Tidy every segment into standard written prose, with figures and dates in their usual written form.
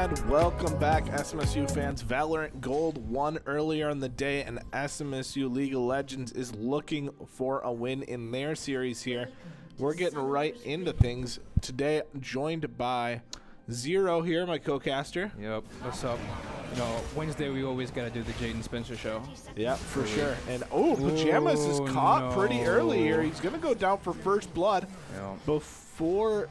And welcome back, SMSU fans. Valorant Gold won earlier in the day, and SMSU League of Legends is looking for a win in their series here. We're getting right into things today, joined by Zero here, my co-caster. Yep, what's up? You know, Wednesday we always gotta do the Jaden Spencer show. Yeah, for sure. And Pajamas is caught pretty early here. He's gonna go down for first blood before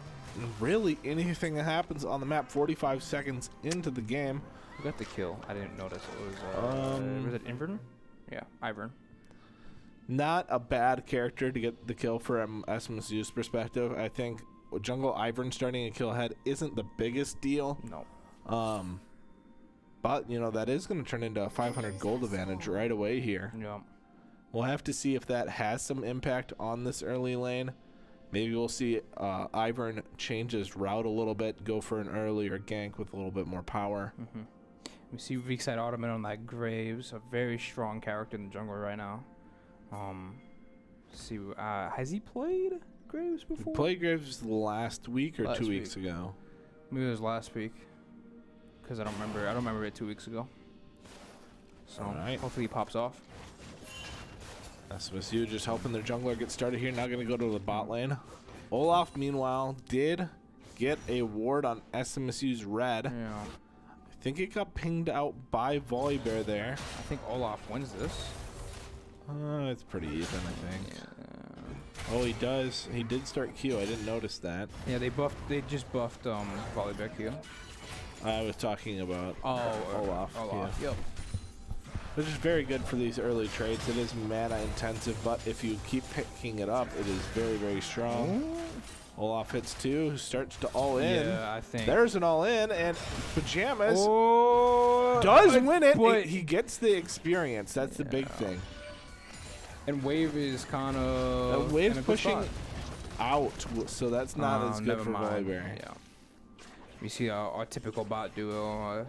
really anything that happens on the map. 45 seconds into the game. Who got the kill? I didn't notice. It was it Ivern? Yeah, Ivern. Not a bad character to get the kill from SMSU's perspective. I think Jungle Ivern starting a kill ahead isn't the biggest deal. No. But, you know, that is going to turn into a 500 gold advantage right away here. Yeah. We'll have to see if that has some impact on this early lane. Maybe we'll see Ivern change his route a little bit, go for an earlier gank with a little bit more power. We see weak side Ottoman on that Graves, a very strong character in the jungle right now. See, has he played Graves before? He played Graves last week or 2 weeks ago. Maybe it was last week, because I don't remember it 2 weeks ago. So hopefully he pops off. SMSU just helping their jungler get started here. Now going to go to the bot lane. Olaf, meanwhile, did get a ward on SMSU's red. Yeah. I think it got pinged out by Volibear there. I think Olaf wins this. It's pretty even, I think. Yeah. Oh, he does. He did start Q. I didn't notice that. Yeah, they just buffed Volibear Q. I was talking about Olaf. Olaf. Yeah. Yep. Which is very good for these early trades. It is mana intensive, but if you keep picking it up, it is very, very strong. Ooh. Olaf hits two, starts to all in. Yeah, I think. There's an all in, and Pajamas does win it. He gets the experience. That's the big thing. And Wave is kind of Wave's pushing out, so that's not as good for Volibear. Yeah. We see our typical bot duo,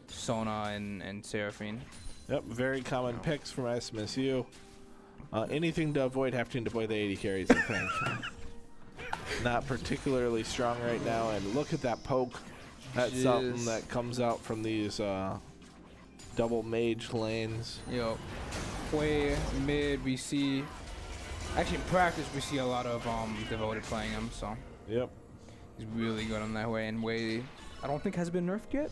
Sona and Seraphine. Yep, very common picks from SMSU. Anything to avoid having to play the 80 carries, I think. Not particularly strong right now, and look at that poke. That's something that comes out from these double mage lanes. Yep. Play mid, we see. Actually, in practice, we see a lot of Devoted playing him, so. Yep. He's really good on that way, and Way, I don't think has been nerfed yet.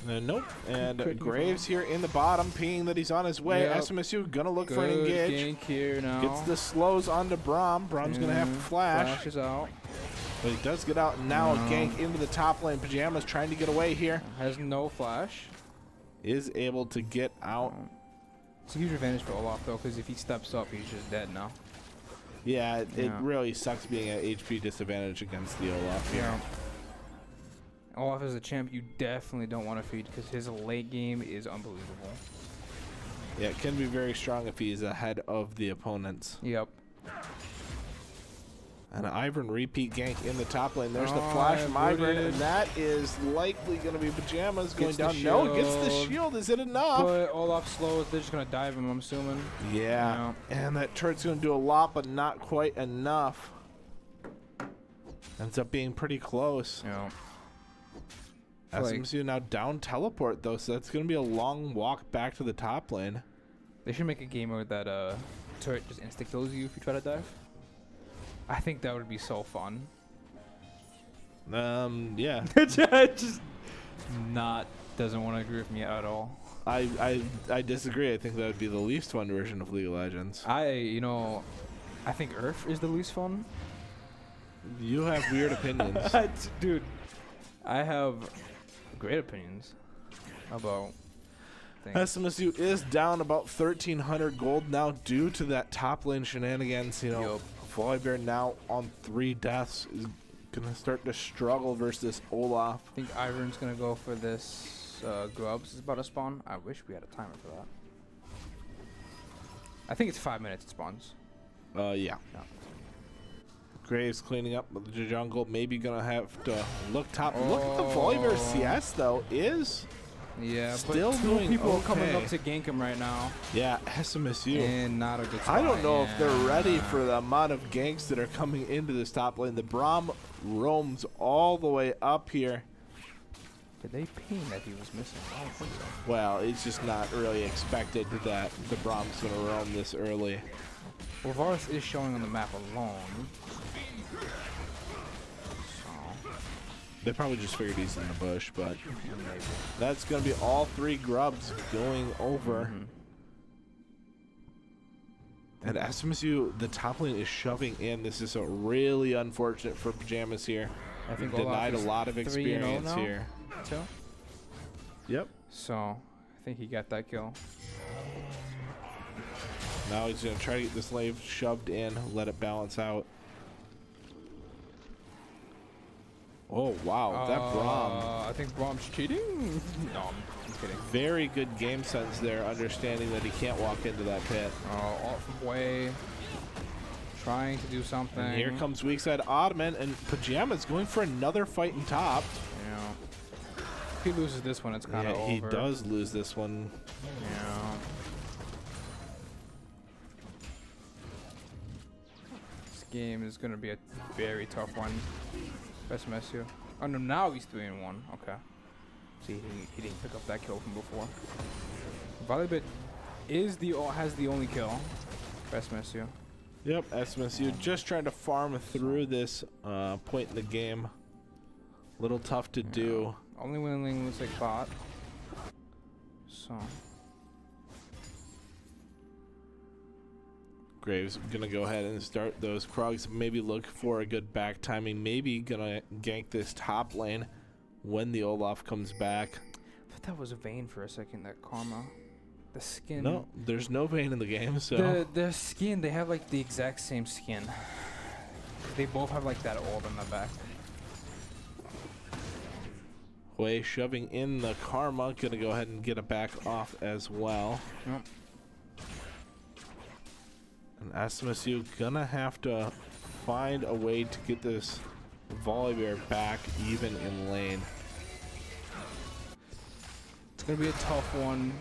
Nope. And Graves here in the bottom, pinging that he's on his way. Yep. SMSU gonna look for an engage. Gank here now. Gets the slows onto Braum. Braum's gonna have to flash. Flashes out. But he does get out, and now a gank into the top lane. Pajamas trying to get away here. Has no flash. Is able to get out. It's a huge advantage for Olaf though, because if he steps up, he's just dead now. Yeah, it really sucks being at HP disadvantage against the Olaf here. Yeah. Olaf as a champ, you definitely don't want to feed because his late game is unbelievable. Yeah, it can be very strong if he's ahead of the opponents. Yep. And Ivern repeat gank in the top lane. There's the flash from Ivern, and that is likely going to be Pajamas going down. No, gets the shield. Is it enough? But Olaf slows. They're just going to dive him, I'm assuming. Yeah. And that turret's going to do a lot, but not quite enough. Ends up being pretty close. Yeah. SMSU now down teleport, though, so that's going to be a long walk back to the top lane. They should make a game where that turret just insta-kills you if you try to dive. I think that would be so fun. Yeah. Just doesn't want to agree with me at all. I disagree. I think that would be the least fun version of League of Legends. I think Earth is the least fun. You have weird opinions. Dude, I have great opinions about things. SMSU is down about 1,300 gold now due to that top lane shenanigans. You know, Volibear now on 3 deaths is going to start to struggle versus this Olaf. I think Ivern's going to go for this Grubs is about to spawn. I wish we had a timer for that. I think it's 5 minutes it spawns. Yeah. Graves cleaning up the jungle. Maybe gonna have to look top. Look at the Volibear CS though. Is still but doing people okay. are coming up to gank him right now. Yeah, SMSU. And not a good spot. I don't know if they're ready for the amount of ganks that are coming into this top lane. The Braum roams all the way up here. Did they ping that he was missing? I don't think so. Well, it's just not really expected that the Brom's going to roam this early. Well, Varus is showing on the map alone. So. They probably just figured he's in the bush, but Maybe. that's going to be all 3 grubs going over. Mm-hmm. And SMSU, the top lane is shoving in. This is really unfortunate for Pajamas here. I think Denied a lot of experience here. Too. Yep. So, I think he got that kill. Now he's going to try to get this lane shoved in, let it balance out. Oh, wow. That Braum. I think Braum's cheating. No, I'm kidding. Very good game sense there, understanding that he can't walk into that pit. Alt from way. Trying to do something. And here comes weak side Ottoman, and Pajama's going for another fight in top. Yeah. If he loses this one, it's kind of over. He does lose this one. Yeah. This game is going to be a very tough one. SMSU. Oh no, now he's 3-1. Okay. See, he didn't pick up that kill from before. Volleybit has the only kill for SMSU. Yep, SMSU just trying to farm through this point in the game. Little tough to do. Only winning looks like bot. So. Graves gonna go ahead and start those Krogs. Maybe look for a good back timing. Maybe gonna gank this top lane when the Olaf comes back. I thought that was a Vayne for a second, that Karma. The skin. No, there's no Vayne in the game, so. The skin, they have like the exact same skin. They both have like that orb in the back. Way shoving in the Karma. Gonna go ahead and get it back off as well. Yep. And SMSU gonna have to find a way to get this Volibear back even in lane. It's gonna be a tough one.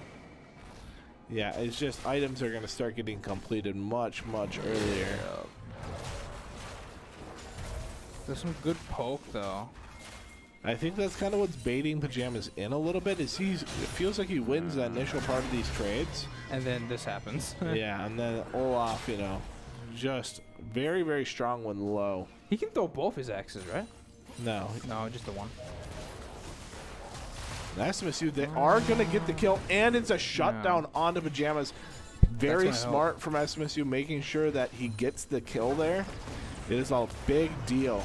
Yeah, it's just items are gonna start getting completed much earlier. Yep. There's some good poke though. I think that's kind of what's baiting Pajamas in a little bit. Is it feels like he wins the initial part of these trades, and then this happens. Yeah, and then Olaf, you know, just very strong when low. He can throw both his axes, right? No, just the one. SMSU, they are gonna get the kill, and it's a shutdown onto Pajamas. Very smart from SMSU, making sure that he gets the kill there. It is a big deal.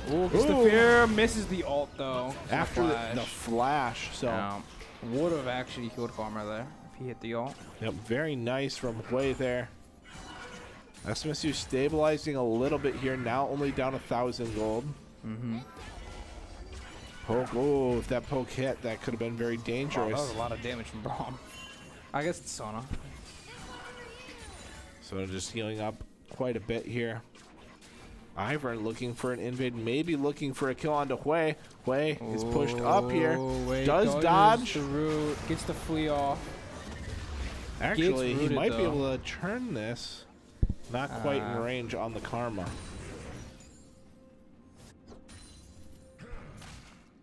Ooh, gets the fear, misses the ult though. After the flash, so would have actually killed Karma there if he hit the ult. Yep, very nice from Hui there. SMSU stabilizing a little bit here, now only down 1,000 gold. Mm-hmm. Poke, oh, if that poke hit, that could have been very dangerous. That was a lot of damage from Braum. I guess it's Sona. So just healing up quite a bit here. Ivern looking for an invade, maybe looking for a kill onto Hui. Hui is pushed up here. Does dodge. The root, gets the flea off. Actually, he might be able to turn this. Not quite in range on the Karma.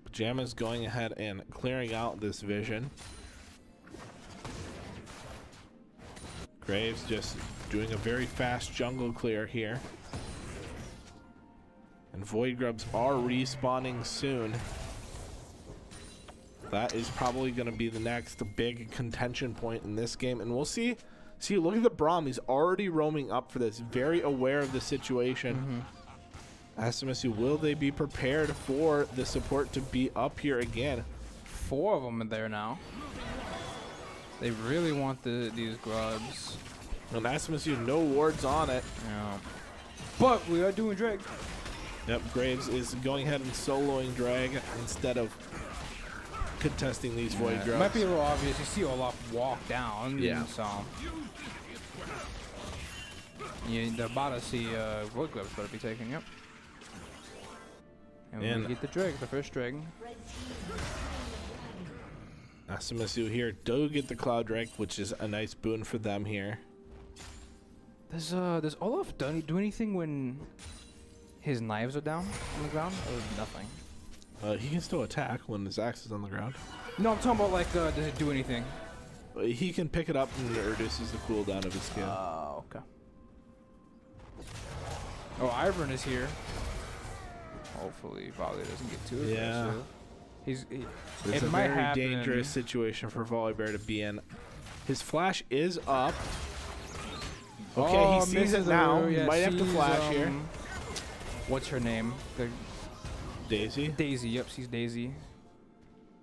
Pajama's going ahead and clearing out this vision. Graves just doing a very fast jungle clear here. And Void Grubs are respawning soon. That is probably going to be the next big contention point in this game. And we'll see. See, look at the Braum. He's already roaming up for this. Very aware of the situation. SMSU, will they be prepared for the support to be up here again? 4 of them are there now. They really want these grubs. And SMSU, no wards on it. Yeah. But we are doing Drake. Yep, Graves is going ahead and soloing Drag instead of contesting these Void Grubs. It might be a little obvious. You see Olaf walk down. Yeah. So the bot see Void Grubs better be taken. Yep. And we get the Drake, the first Drake. SMSU here do get the Cloud Drake, which is a nice boon for them here. Does Olaf do anything when his knives are down on the ground, or nothing? He can still attack when his axe is on the ground. No, I'm talking about like, does it do anything? He can pick it up and it reduces the cooldown of his skill. Oh, okay. Oh, Ivern is here. Hopefully, Volley doesn't get too aggressive. It's It a might very happen. dangerous situation for Volibear to be in. His flash is up. Okay, Oh, he sees it now. Yeah, Might have to flash here. What's her name? Daisy. Daisy. Yep, she's Daisy.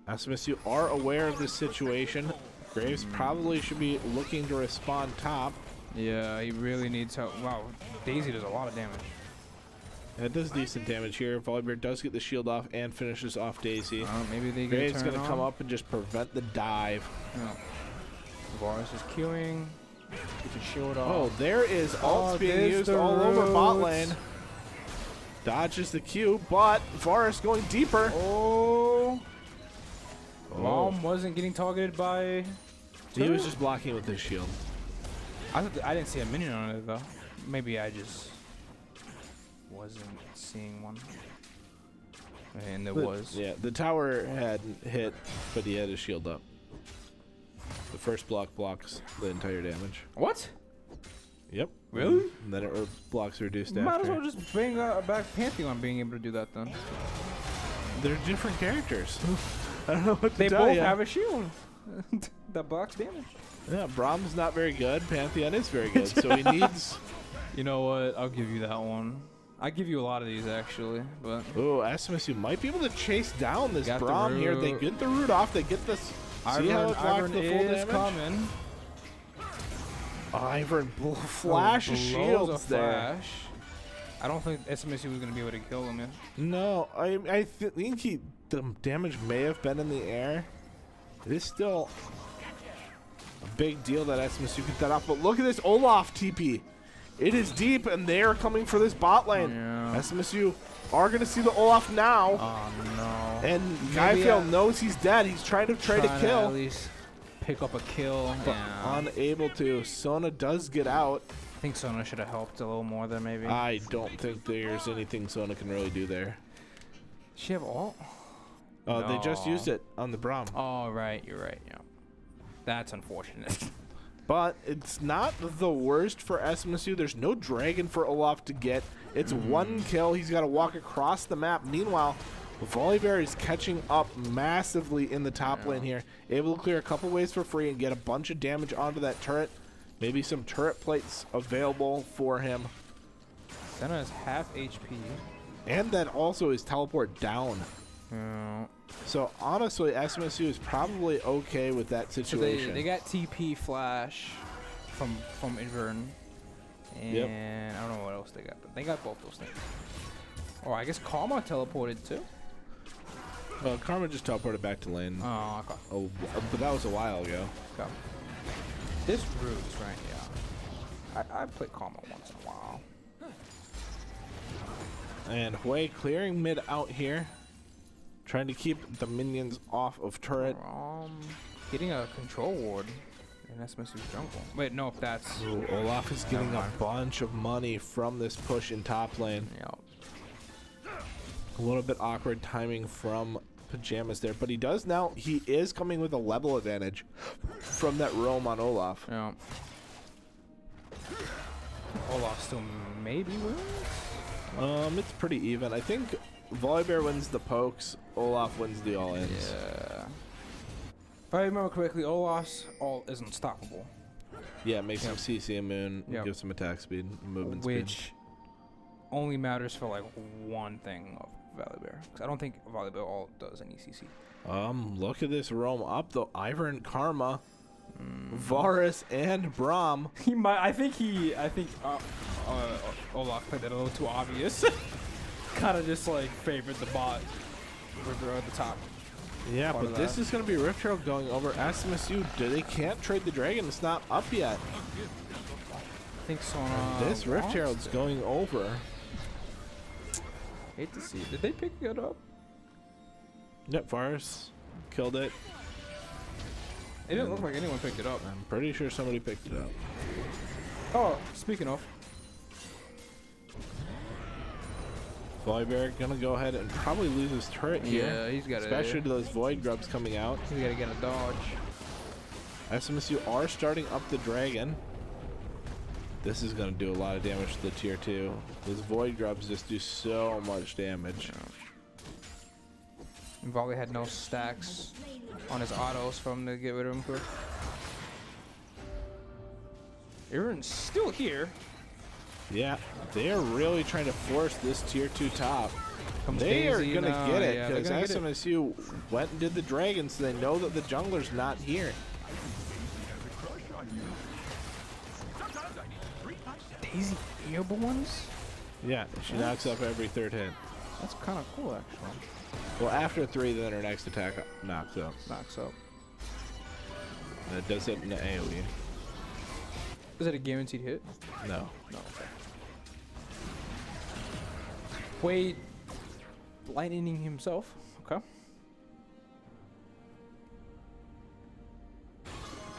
SMSU are aware of this situation. Graves probably should be looking to respond top. Yeah, he really needs help. Wow, Daisy does a lot of damage. It does decent damage here. Volibear does get the shield off and finishes off Daisy. Maybe they get Graves going to come up and just prevent the dive. Yeah. Varus is queuing. Get your shield off. Oh, there is ults being used all over bot lane. Dodges the Q, but Varus going deeper. Oh. Mom wasn't getting targeted by... He was just blocking with his shield. I didn't see a minion on it, though. Maybe I just wasn't seeing one. And there was. Yeah, the tower hadn't hit, but he had his shield up. The first block blocks the entire damage. What? Yep. Really? And then it blocks reduced Might after. as well just bring back Pantheon being able to do that then. They're different characters. I don't know what to They tell both ya. have a shield that blocks damage. Yeah, Brahm's not very good. Pantheon is very good, so he needs... You know what? I'll give you that one. I give you a lot of these actually, but Oh, SMSU might be able to chase down this Got the Braum here. They root. get the root off. They get this. See how it blocks Ivern the full is damage? coming. Ivern flash Blows shields a there. flash. I don't think SMSU was gonna be able to kill him. No, I think the damage may have been in the air. It is still a big deal that SMSU get that off. But look at this Olaf TP. It is deep, and they are coming for this bot lane. Yeah. SMSU are going to see the Olaf now. Oh no. And Maybe Guyfield knows he's dead. He's trying to trade a Trying to kill. at least pick up a kill. But Yeah. unable to. Sona does get out. I think Sona should have helped a little more there, maybe. I don't think there's anything Sona can really do there. She have ult? They just No. used it on the Braum. Oh right, you're right. Yeah. That's unfortunate. But it's not the worst for SMSU. There's no dragon for Olaf to get. It's one kill. He's got to walk across the map. Meanwhile, Volibear is catching up massively in the top lane here. Able to clear a couple waves for free and get a bunch of damage onto that turret. Maybe some turret plates available for him. Senna is half HP. And that also is teleport down. Yeah. So honestly, SMSU is probably okay with that So situation. they got TP flash from Ivern. And Yep. I don't know what else they got, but they got both those things. Oh, I guess Karma teleported too. Well, Karma just teleported back to lane. Oh, okay. Oh, but that was a while ago. Okay. This Roots, right? Yeah. I play Karma once in a while. And Hui clearing mid out here. Trying to keep the minions off of turret. Getting a control ward in SMSU's jungle. Wait, no, that's... Ooh, Olaf is getting Never a mind. bunch of money from this push in top lane. Yeah. A little bit awkward timing from Pajamas there, but he is coming with a level advantage from that roam on Olaf. Yeah. Olaf still maybe wins? It's pretty even. I think Volibear wins the pokes, Olaf wins the all-ins. Yeah. If I remember correctly, Olaf's ult is unstoppable. Yeah, it makes him CC immune, Yep. gives him attack speed, movement speed. Which only matters for like one thing of Volibear. Because I don't think Volibear ult does any CC. Look at this roam up though. Ivern, Karma, Varus, and Braum. He might. I think Olaf played that a little too obvious. Kind of just like favored the bot river at the top. Yeah, Part but of this that. is going to be Rift Herald going over SMSU. They can't trade the dragon. It's not up yet. I think Sona. This Rift wants Herald's it. going over. Hate to see it. Did they pick it up? Yep, Varus killed it. It didn't look like anyone picked it up. I'm pretty sure somebody picked it up. Oh, speaking of. Volibear gonna go ahead and probably lose his turret here. Yeah, he's got especially to those Void Grubs coming out. He's got to get a dodge. SMSU are starting up the dragon. This is going to do a lot of damage to the tier 2. Those Void Grubs just do so much damage. Yeah. Volley had no stacks on his autos for him to get rid of him quick. Aaron's still here. Yeah, they are really trying to force this tier 2 top. Comes They are Daisy going to now. get it Yeah, because they're gonna get SMSU went and did the dragon, so they know that the jungler's not here. Daisy airborns? Yeah, she knocks up every third hit. That's kind of cool, actually. Well, after 3, then her next attack knocks up. Knocks up. And it does it in the AoE. Is it a guaranteed hit? No. No. Okay. Wade lightning himself. Okay.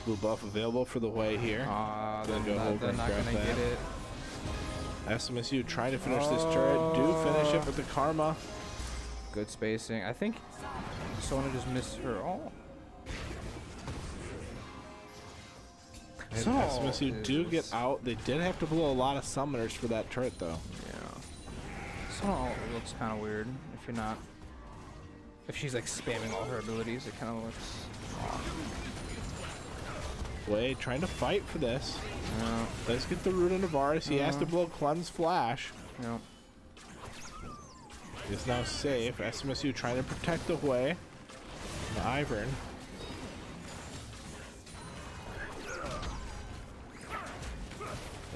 Blue buff available for the way here. They're Then go not, over they're and not grab gonna that. get it. SMSU trying to finish this turret. Do finish it with the Karma. Good spacing. I think Sona just missed her. Oh. And So SMSU do get out. They did have to blow a lot of summoners for that turret, though. Yeah. Sona looks kind of weird if you're not. If she's like spamming all her abilities, it kind of looks off. Wade trying to fight for this. Yeah. Let's get the root on Navarus. He has to blow Cleanse Flash. Yeah. He's now safe. SMSU trying to protect the way. The Ivern.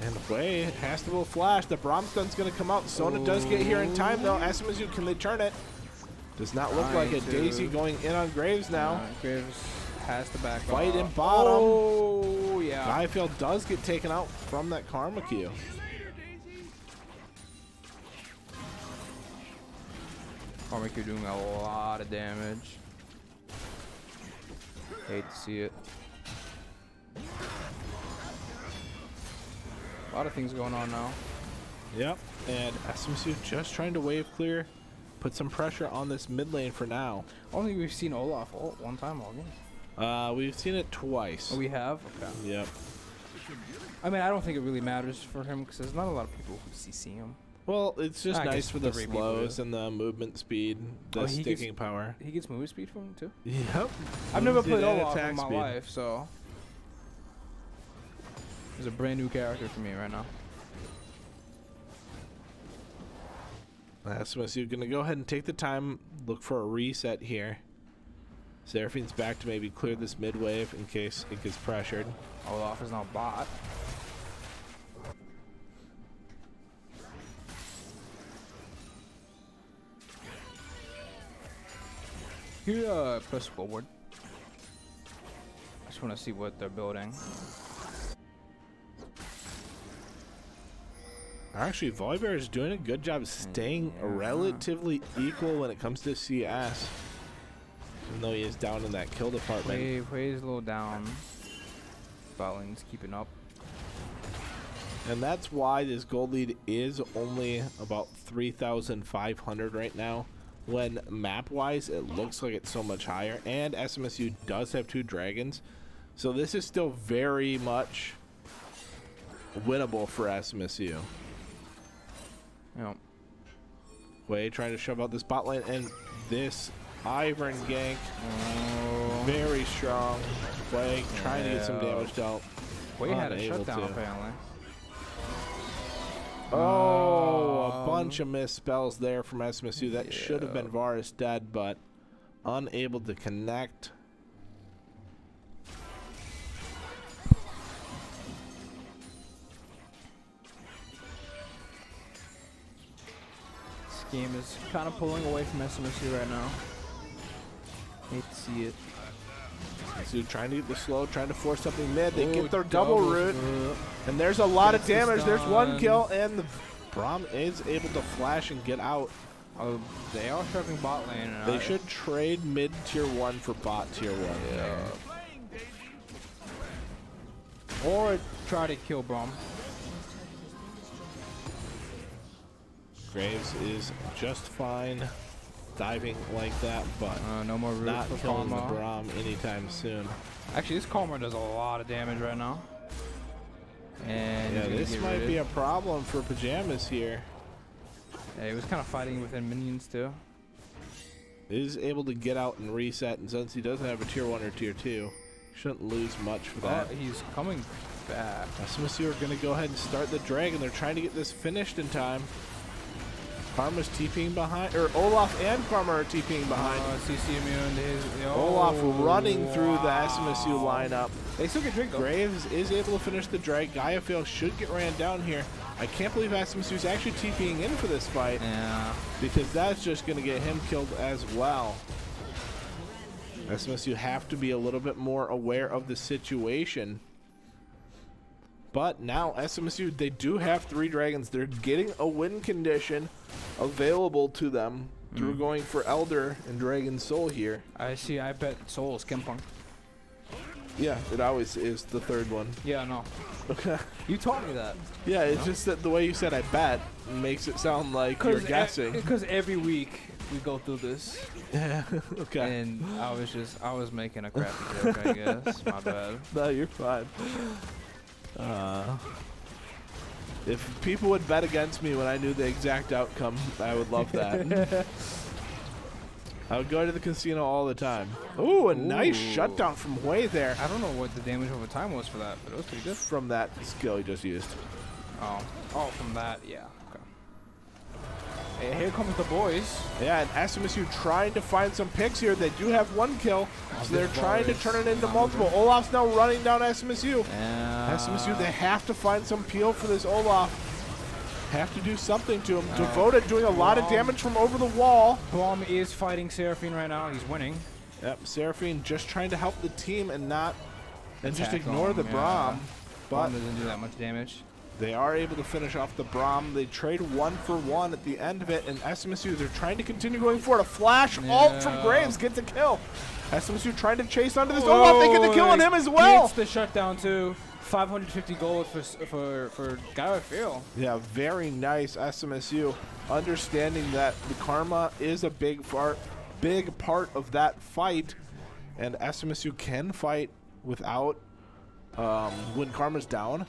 And the way has to blow Flash. The Bromstun's going to come out. Sona does get here in time, though. SMSU, can they turn it? Does not look like it. Daisy going in on Graves now. Graves has to back Fight off. in bottom. Oh, yeah. Guyfield does get taken out from that Karma Q. Karmiku doing a lot of damage. Hate to see it. A lot of things going on now. Yep, and SMSU just trying to wave clear, put some pressure on this mid lane for now. Only we've seen Olaf ult one time all game. We've seen it twice. Oh, we have? Okay. Yep. I mean, I don't think it really matters for him because there's not a lot of people who CC him. Well, it's just I nice guess for the 3 people slows do. and the movement speed, the he sticking power. He gets movement speed from him too? Yep. I've never Movement played and Olaf attack in my speed. life, so he's a brand new character for me right now. SMSU gonna go ahead and take the time, look for a reset here. Seraphine's back to maybe clear this mid wave in case it gets pressured. Olaf is now bot. Here, press forward. I just want to see what they're building. Actually, Volibear is doing a good job staying relatively equal when it comes to CS. Even though he is down in that kill department. Wave's a little down. Botlane's keeping up. And that's why this gold lead is only about 3,500 right now. When map-wise, it looks like it's so much higher. And SMSU does have 2 dragons. So this is still very much winnable for SMSU. Yep. Way trying to shove out this bot lane, and this Ivern gank, very strong. Way trying to get some damage dealt. Way had a Unable shutdown to. apparently. Oh, a bunch of missed spells there from SMSU. That should have been Yeah. Varus dead, but unable to connect. This game is kind of pulling away from SMSU right now. Hate to see it. SMSU trying to get the slow, trying to force something mid. They Oh, get their double root, and there's a lot of Gets this damage. There's 1 done. kill, and the Braum is able to flash and get out. Oh, they are shoving bot lane. And They should trade mid tier 1 for bot tier 1. Yeah. Or try to kill Braum. Graves is just fine diving like that, but no more root not for killing the Karma. Braum anytime soon. Actually, this Karma does a lot of damage right now. And Yeah, this might be a problem for Pajamas here. Yeah, he was kind of fighting within minions too. Is able to get out and reset, and since he doesn't have a tier 1 or tier 2, shouldn't lose much for that. He's coming back. SMSU are going to go ahead and start the dragon. They're trying to get this finished in time. Karma's TPing behind, or Olaf and Karma are TPing behind. CC immune to his. Olaf running through the SMSU lineup. They still get drink though. Graves is able to finish the drag. Gaiafail should get ran down here. I can't believe SMSU is actually TPing in for this fight. Yeah. Because that's just going to get him killed as well. SMSU have to be a little bit more aware of the situation. But now SMSU, they do have 3 dragons. They're getting a win condition available to them through going for Elder and Dragon Soul here. I see. I bet Soul is Kimpong. Yeah, it always is the 3rd one. Yeah, no. Okay. You taught me that. Yeah, it's just that the way you said I bet makes it sound like you're guessing. Because every week we go through this. Yeah, okay. And I was making a crappy joke, I guess. My bad. No, you're fine. If people would bet against me when I knew the exact outcome, I would love that. I would go to the casino all the time. Ooh, a nice shutdown from Hui there. I don't know what the damage over time was for that, but it was pretty good. From that skill he just used. Oh, from that, yeah. Okay. Hey, here comes the boys. Yeah, and SMSU trying to find some picks here. They do have 1 kill, so they're trying to turn it into multiple. Olaf's now running down SMSU. SMSU, they have to find some peel for this Olaf. Have to do something to him. Devoted doing a lot of damage from over the wall. Braum is fighting Seraphine right now. He's winning. Yep, Seraphine just trying to help the team and just ignore the Braum. But Braum doesn't do that much damage. they are able to finish off the Braum. They trade 1 for 1 at the end of it, and SMSU, they're trying to continue going for it. A flash ult from Graves gets a kill. SMSU trying to chase onto this Olaf. They get the kill on him as well. Gets the shutdown too. 550 gold for Gaiafail. Yeah, very nice SMSU. Understanding that the Karma is a big part of that fight, and SMSU can fight without when Karma's down.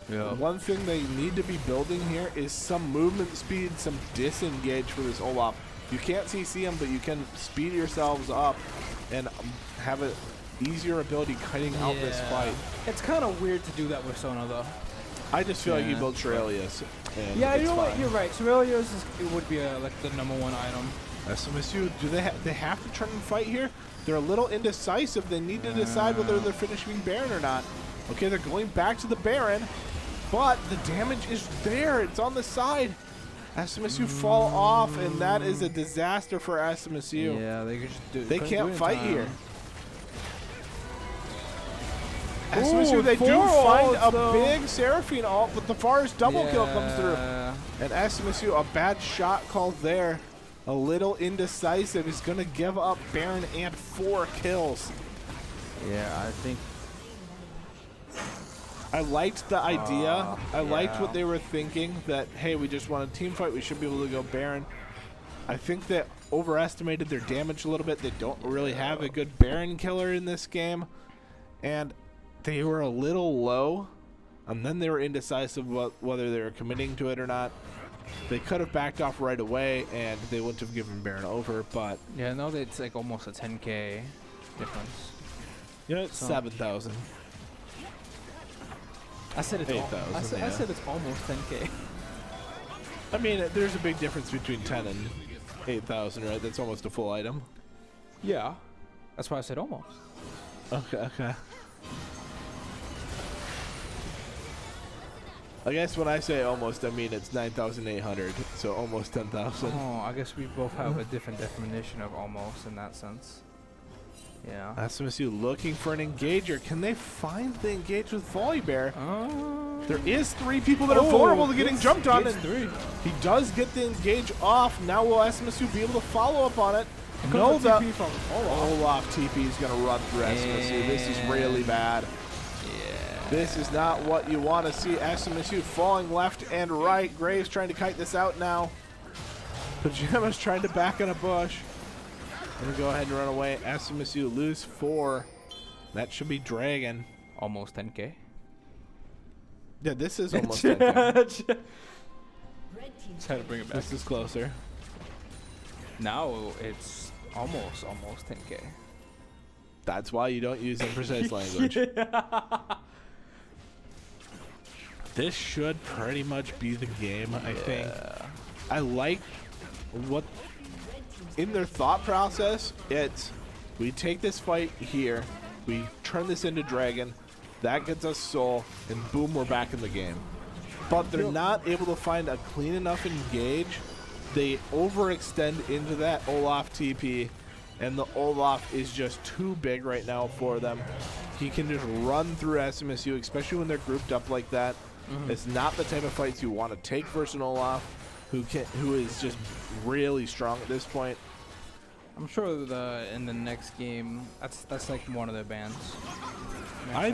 Yeah. One thing they need to be building here is some movement speed, some disengage for this Olaf. You can't CC him, but you can speed yourselves up and have an easier ability cutting out this fight. It's kind of weird to do that with Sona, though. I just feel like you build Shirelius. Yeah, you know what? You're right. Shirelius would be like the #1 item. SMSU, do they have to turn and fight here? They're a little indecisive. They need to decide whether they're finishing Baron or not. Okay, they're going back to the Baron, but the damage is there. It's on the side. SMSU fall off, and that is a disaster for SMSU. Yeah, they could just do. They can't fight here. Ooh, SMSU, they do 4 find ults, a though. big Seraphine ult, but the Forest double kill comes through. And SMSU, a bad shot called there. A little indecisive. He's going to give up Baron and 4 kills. Yeah, I think. I liked the idea. I liked what they were thinking, that, hey, we just want a team fight. We should be able to go Baron. I think they overestimated their damage a little bit. They don't really have a good Baron killer in this game. And they were a little low. And then they were indecisive whether they were committing to it or not. They could have backed off right away, and they wouldn't have given Baron over, but... Yeah, no, it's like almost a 10K difference. You know, it's 7,000. I said it's 8,000. I said it's almost 10K. I mean, there's a big difference between 10 and 8,000, right? That's almost a full item. Yeah, that's why I said almost. Okay. I guess when I say almost, I mean it's 9,800, so almost 10,000. Oh, I guess we both have a different definition of almost in that sense. Yeah. SMSU looking for an engager. Can they find the engage with Volibear? There is 3 people that are vulnerable to getting jumped on. And 3. he does get the engage off. Now will SMSU be able to follow up on it? No, the TP from Olaf TP is going to run through SMSU. This is really bad. This is not what you want to see. SMSU falling left and right. Graves trying to kite this out now. Pajama's trying to back in a bush. Gonna go ahead and run away. SMSU lose 4. That should be Dragon. Almost 10K. Yeah, this is almost 10K. Just had to bring it back. This is closer. Now it's almost 10K. That's why you don't use imprecise language. This should pretty much be the game, I think. I like what in their thought process. It's we take this fight here, we turn this into Dragon, that gets us Soul, and boom, we're back in the game. But they're not able to find a clean enough engage. They overextend into that Olaf TP, and the Olaf is just too big right now for them. He can just run through SMSU, especially when they're grouped up like that. It's not the type of fights you want to take versus an Olaf, who is just really strong at this point. I'm sure in the next game, that's like one of their bans.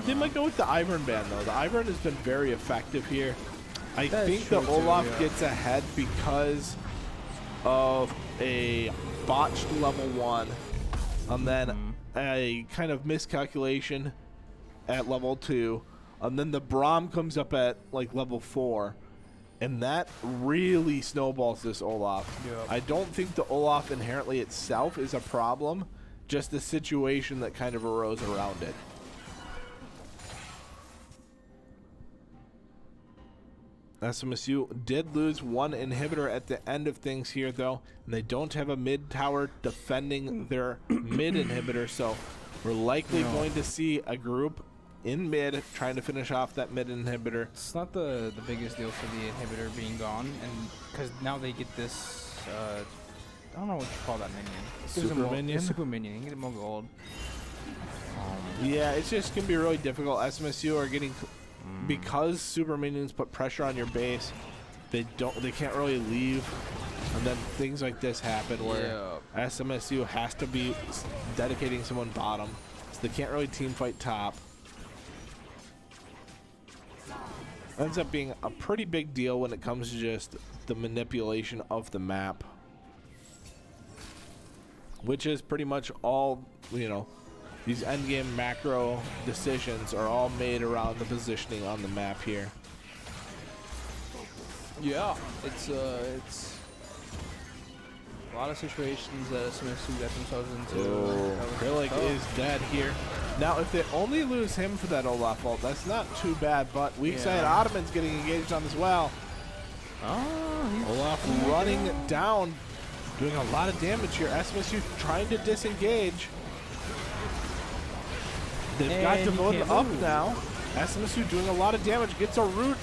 They might go with the Ivern ban though. The Ivern has been very effective here. I think the true, Olaf yeah. gets ahead because of a botched level 1, and then a kind of miscalculation at level 2, and then the Braum comes up at like level 4, and that really snowballs this Olaf. Yep. I don't think the Olaf inherently itself is a problem, just the situation that kind of arose around it. SMSU did lose 1 inhibitor at the end of things here, though, and they don't have a mid tower defending their mid inhibitor, so we're likely going to see a group in mid trying to finish off that mid inhibitor. It's not the biggest deal for the inhibitor being gone, and because now they get this, I don't know what you call that minion. Super minion? Super minion. You get more gold. Yeah, it's just going to be really difficult. SMSU are getting... Because super minions put pressure on your base, they can't really leave, and then things like this happen where SMSU has to be dedicating someone bottom, so they can't really team fight top. Ends up being a pretty big deal when it comes to just the manipulation of the map, which is pretty much all, you know. These endgame macro decisions are all made around the positioning on the map here. Yeah, it's a lot of situations that SMSU got themselves into. Acrylic is dead here. Now, if they only lose him for that Olaf ult, that's not too bad, but weak side Ottoman's getting engaged on as well. Olaf running down, doing a lot of damage here. SMSU trying to disengage. They've got Devoted up now. SMSU doing a lot of damage. Gets a root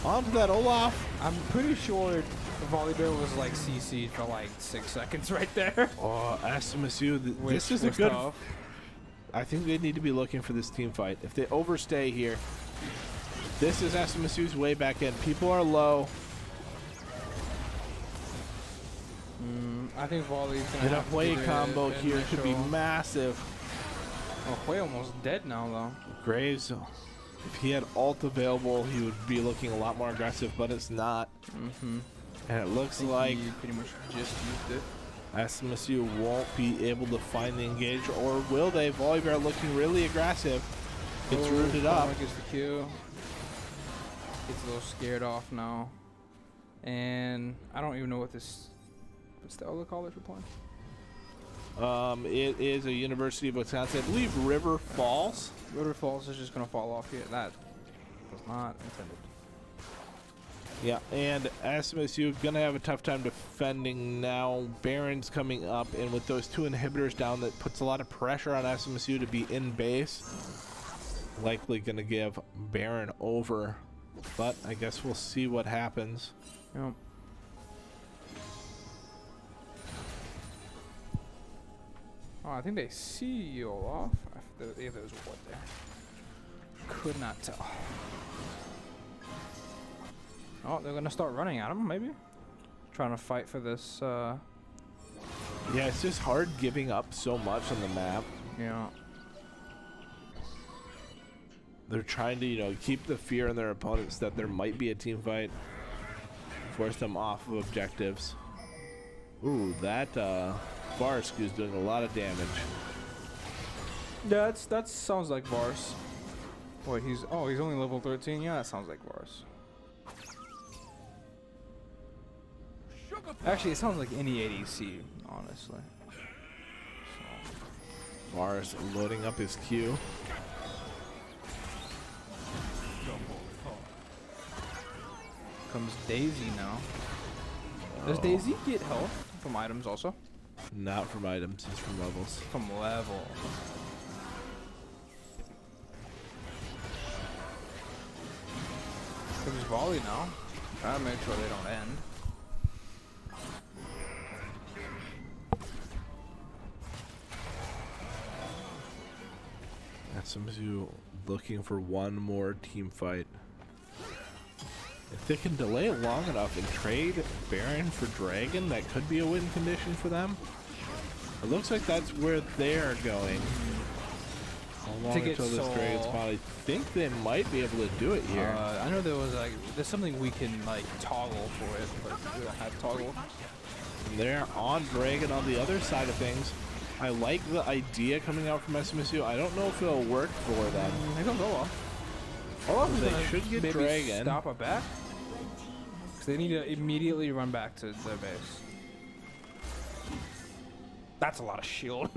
onto that Olaf. I'm pretty sure the Volleyball was like CC'd for like 6 seconds right there. Oh, SMSU, this is a good... I think they need to be looking for this team fight. If they overstay here, this is SMSU's way back in. People are low. I think Volley's going to Get a have Hwei to combo here could be massive. Oh, Hwei almost dead now, though. Graves, if he had ult available, he would be looking a lot more aggressive, but it's not. And it looks like he pretty much just used it. SMSU won't be able to find the engage, or will they? Volibear looking really aggressive. Gets rooted up. Gets the kill. Gets a little scared off now. And I don't even know what's the other college we're playing? It is a University of Wisconsin. I believe River Falls. River Falls is just going to fall off here. That was not intended. Yeah, and SMSU going to have a tough time defending now. Baron's coming up, and with those 2 inhibitors down, that puts a lot of pressure on SMSU to be in base. Likely going to give Baron over, but I guess we'll see what happens. Yep. Oh, I think they see you off. If there was what there. Could not tell. Oh, they're gonna start running at him, maybe? Trying to fight for this, Yeah, it's just hard giving up so much on the map. Yeah. They're trying to, you know, keep the fear in their opponents that there might be a team fight. Force them off of objectives. Ooh, that Varsk is doing a lot of damage. Yeah, that sounds like Vars. Wait, he's only level 13. Yeah, that sounds like Vars. Actually, it sounds like any ADC, honestly. So. Vars loading up his Q. Comes Daisy now. Does Daisy get health from items also? Not from items, just from levels. From level. Comes volley now. Trying to make sure they don't end. SMSU looking for one more team fight. If they can delay it long enough and trade Baron for Dragon, that could be a win condition for them. It looks like that's where they're going. How long until this Dragon spawn? I think they might be able to do it here. I know there's something we can like toggle for it, but we don't have toggle. They're on Dragon on the other side of things. I like the idea coming out from SMSU. I don't know if it'll work for them. They don't go off. They should get Dragon. Stop it back. Because they need to immediately run back to their base. That's a lot of shield.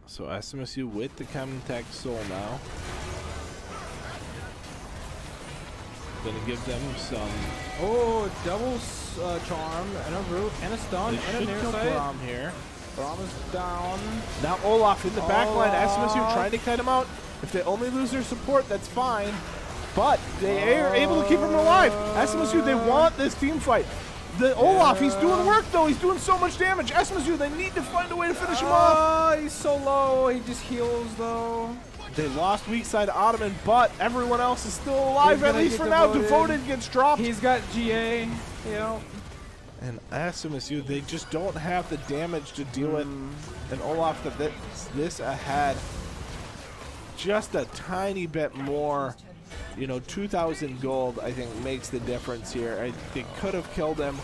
So SMSU with the Chemtech Soul now. Gonna give them some. Oh, double charm and a root and a stun and a near sight. Braum here. Braum is down. Now Olaf in the back line. SMSU trying to kite him out. If they only lose their support, that's fine. But they are able to keep him alive. SMSU, they want this team fight. The Olaf, he's doing work though. He's doing so much damage. SMSU, they need to find a way to finish him off. He's so low. He just heals though. They lost weak side Ottoman, but everyone else is still alive, at least for now. Devoted gets dropped. He's got GA, you know. And SMSU, they just don't have the damage to deal with. And Olaf, this ahead. Just a tiny bit more, you know, 2,000 gold, I think, makes the difference here. They could have killed him.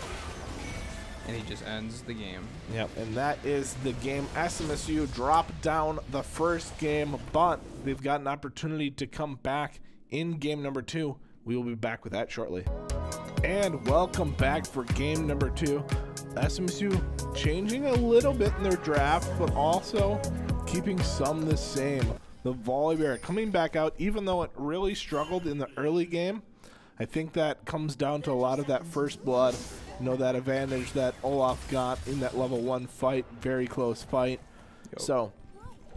And he just ends the game. Yep, and that is the game. SMSU dropped down the first game, but they've got an opportunity to come back in game number 2. We will be back with that shortly. And welcome back for game number 2. SMSU changing a little bit in their draft, but also keeping some the same. The Volibear coming back out, even though it really struggled in the early game. I think that comes down to a lot of that first blood. You know, that advantage that Olaf got in that level 1 fight, very close fight. Yo. So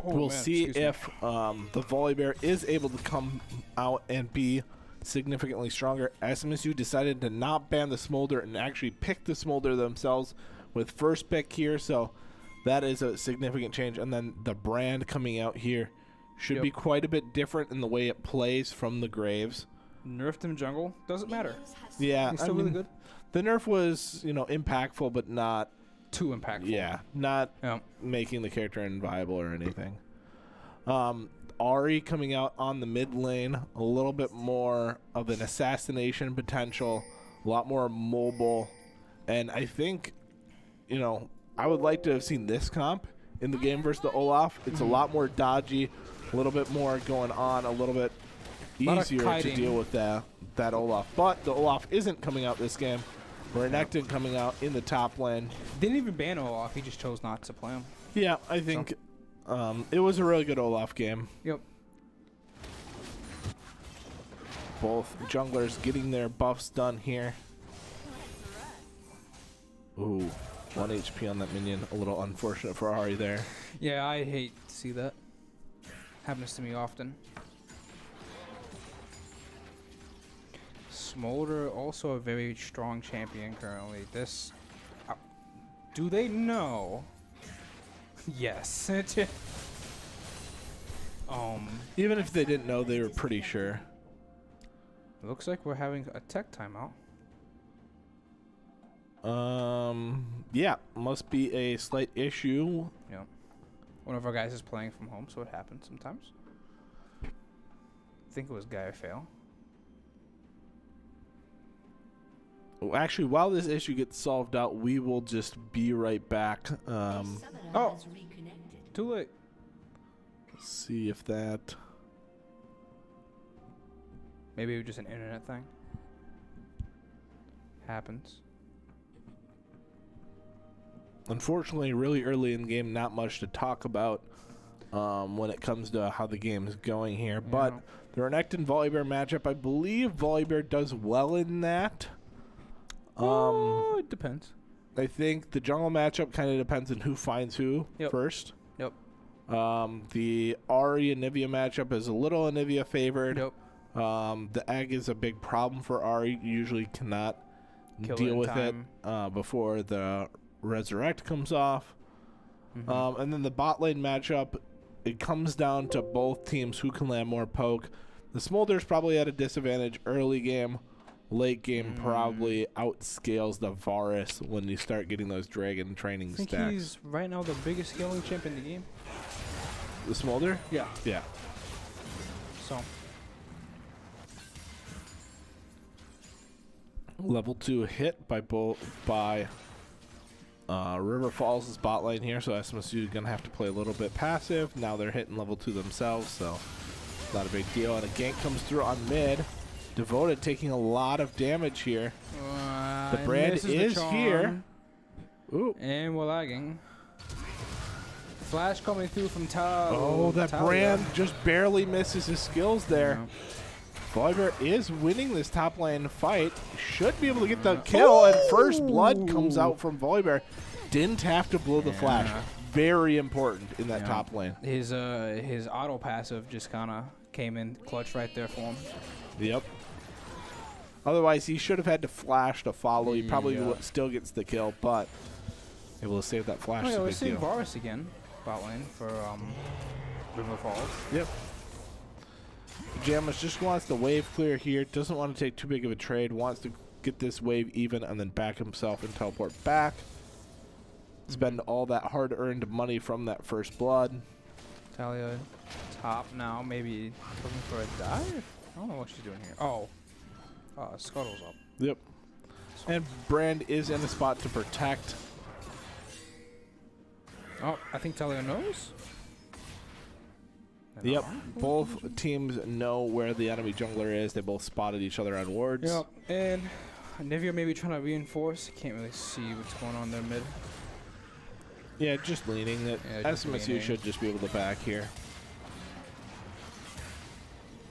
we'll see if the Volibear is able to come out and be significantly stronger. SMSU decided to not ban the Smolder and actually pick the Smolder themselves with first pick here. So that is a significant change. And then the brand coming out here should be quite a bit different in the way it plays from the Graves. Nerfed him jungle, doesn't matter. Yeah, he's still really good. The nerf was, you know, impactful, but not too impactful. Yeah, not making the character inviable or anything. Ari coming out on the mid lane, a little bit more of an assassination potential, a lot more mobile, and I think, you know, I would like to have seen this comp in the game versus the Olaf. It's a lot more dodgy, a little bit more going on, a little bit easier to deal with that Olaf. But the Olaf isn't coming out this game. Renekton coming out in the top lane. Didn't even ban Olaf, he just chose not to play him. Yeah, I think it was a really good Olaf game. Yep. Both junglers getting their buffs done here. Ooh, 1 HP on that minion. A little unfortunate for Ari there. Yeah, I hate to see that. Happens to me often. Smolder, also a very strong champion currently. This, do they know? Yes. Even if they didn't know, they were pretty sure. Looks like we're having a tech timeout. Yeah, must be a slight issue. Yeah. One of our guys is playing from home, so it happens sometimes. think it was Gaia fail. Well, actually, while this issue gets solved out, we will just be right back. Oh, too late. Let's see if that... Maybe it was just an internet thing. Happens. Unfortunately, really early in the game, not much to talk about when it comes to how the game is going here. Yeah. But the Renekton Volibear matchup, I believe Volibear does well in that. It depends. I think the jungle matchup kind of depends on who finds who first. Yep. The Ahri and Nivea matchup is a little Nivea favored. Yep. The egg is a big problem for Ahri. You usually cannot deal with it before the Resurrect comes off. And then the bot lane matchup, it comes down to both teams who can land more poke. The Smolder's probably at a disadvantage early game. Late game probably outscales the Varus when you start getting those dragon training stacks. I think he's right now the biggest scaling champ in the game. The Smolder? Yeah. Yeah. So. Level 2 hit by River Falls' bot lane here, so SMSU is going to have to play a little bit passive. Now they're hitting level 2 themselves, so not a big deal. And a gank comes through on mid. Devoted taking a lot of damage here. The brand is here. Ooh. And we're lagging. Flash coming through from top. Oh, that brand just barely misses his skills there. Volibear is winning this top lane fight. Should be able to get the kill, and first blood comes out from Volibear. Didn't have to blow the flash. Very important in that top lane. His auto passive just kind of came in clutch right there for him. Yep. Otherwise, he should have had to flash to follow. He probably still gets the kill, but able to save that flash. Oh, yeah, we're seeing Varus again, bot lane for River Falls. Yep. Pajamas just wants the wave clear here. Doesn't want to take too big of a trade. Wants to get this wave even and then back himself and teleport back. Spend all that hard-earned money from that first blood. Talia top now, maybe looking for a dive? I don't know what she's doing here. Oh. Scuttle's up. Yep. And Brand is in a spot to protect. Oh, I think Talia knows. Yep. Both teams know where the enemy jungler is. They both spotted each other on wards. Yep. And Nivea maybe trying to reinforce. Can't really see what's going on there mid. Yeah, just leaning. SMSU should just be able to back here.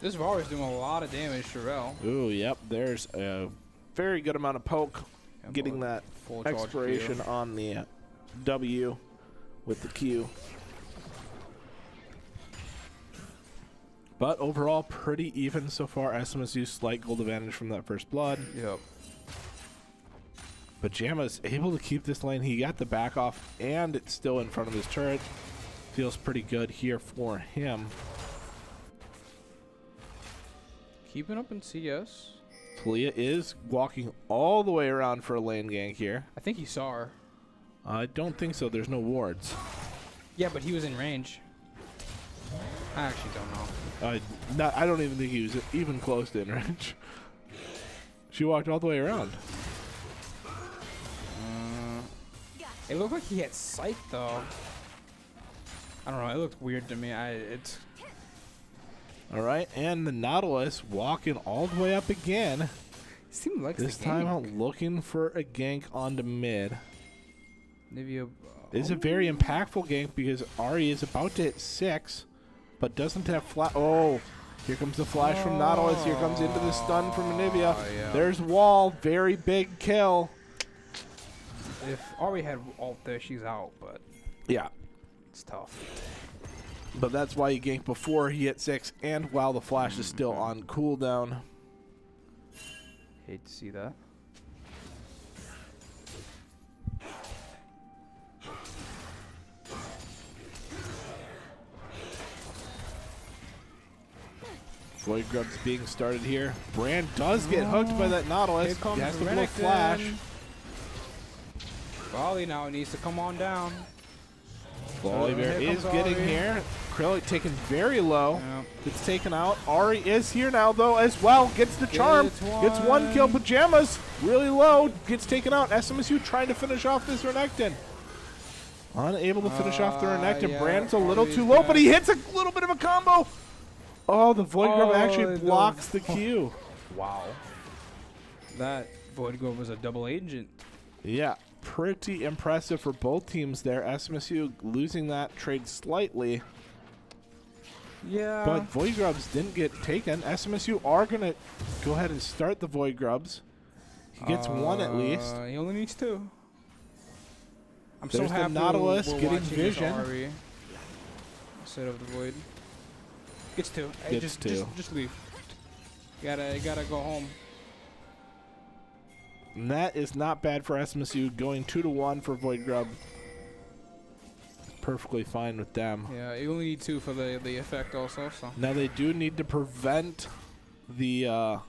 This Varus doing a lot of damage to Rel. Ooh, yep. There's a very good amount of poke. Getting that full expiration on the W with the Q. But overall, pretty even so far. SMSU slight gold advantage from that first blood. Yep. But Jamma's able to keep this lane. He got the back off, and it's still in front of his turret. Feels pretty good here for him. Keeping up in CS. Talia is walking all the way around for a lane gank here. I think he saw her. I don't think so. There's no wards. Yeah, but he was in range. I actually don't know. I don't even think he was even close to in range. She walked all the way around. It looked like he had sight though. I don't know. It looked weird to me. All right, and the Nautilus walking all the way up again. Seemed like this time out looking for a gank onto mid. Nivea. This is a very impactful gank because Ahri is about to hit 6, but doesn't have flash. Oh, here comes the flash from Nautilus. Here comes into the stun from Nivea. Yeah. There's wall. Very big kill. If Ahri had ult there, she's out, but yeah, it's tough. But that's why he ganked before he hit 6 and while the flash is still on cooldown. Hate to see that. Void Grub's being started here. Brand does get hooked by that Nautilus. He has to blow flash. Volley now needs to come on down. Volibear is getting here. Acrylic taken very low. Yep. Gets taken out. Ari is here now, though, as well. Gets the charm. Gets one kill. Pajamas really low. Gets taken out. SMSU trying to finish off this Renekton. Unable to finish off the Renekton. Yeah, Brand's a little too low, but he hits a little bit of a combo. Oh, the Void Grub actually blocks the Q. Wow. That Void Grub was a double agent. Yeah, pretty impressive for both teams there. SMSU losing that trade slightly. Yeah. But Void Grubs didn't get taken. SMSU are going to go ahead and start the Void Grubs. He gets one at least. He only needs two. I'm There's so happy the Nautilus we're getting watching vision. this Ari instead of the Void. Gets two. Hey, Gets two. Just leave. You gotta go home. And that is not bad for SMSU. Going 2-1 for Void Grub. Perfectly fine with them. Yeah, you only need two for the effect also. So Now they do need to prevent the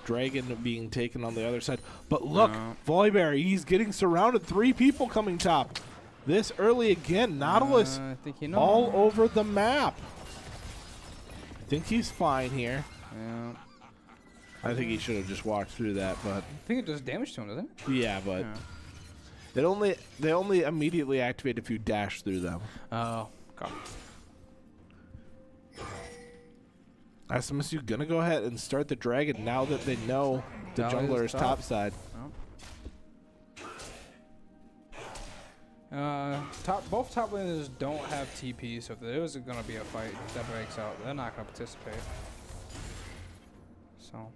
dragon being taken on the other side. But look, Volibear, he's getting surrounded. 3 people coming top. This early again. Nautilus I think you know. all over the map. I think he's fine here. Yeah. I think he should have just walked through that, but I think it does damage to him, doesn't it? yeah, but Yeah. they only immediately activate if you dash through them. Oh, God. SMSU gonna go ahead and start the dragon now that they know the Now jungler it's is top side. Both top laners don't have TP, so if there is gonna be a fight that breaks out, they're not gonna participate. So.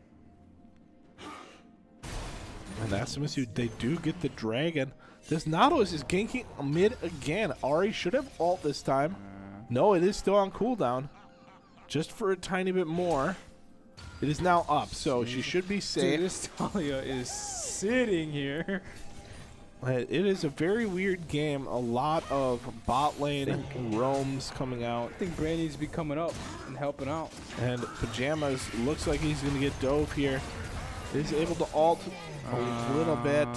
And SMSU, they do get the dragon. This Nautilus is ganking mid again. Ari should have ult this time. No, it is still on cooldown. Just for a tiny bit more. It is now up, so she should be safe. Dude, this Talia is sitting here. It is a very weird game. A lot of bot lane roams coming out. I think Brand needs to be coming up and helping out. And Pajamas looks like he's going to get dove here. He's able to ult a little bit.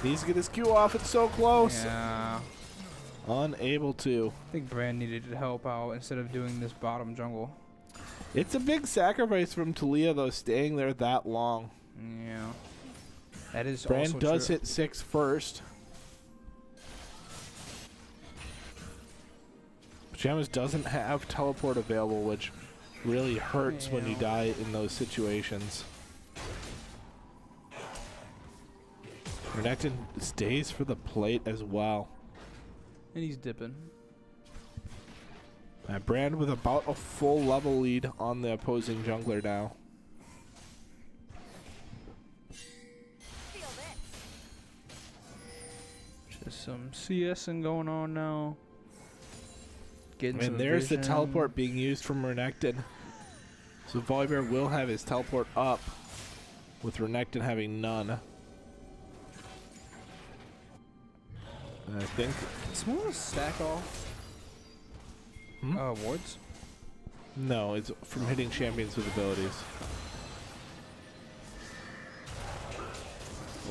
Needs to get his Q off. It's so close. Yeah. Unable to. I think Brand needed to help out instead of doing this bottom jungle. It's a big sacrifice from Talia, though, staying there that long. Yeah. That is Brand also does true. hit 6 first. Pajamas doesn't have teleport available, which really hurts when you die in those situations. Renekton stays for the plate as well. And he's dipping. Brand with about a full level lead on the opposing jungler now. Just some CSing going on now. Getting some And there's the vision. teleport being used from Renekton. So Volibear will have his teleport up, with Renekton having none. And I think... It's more a stack off. Wards? No, it's from hitting champions with abilities.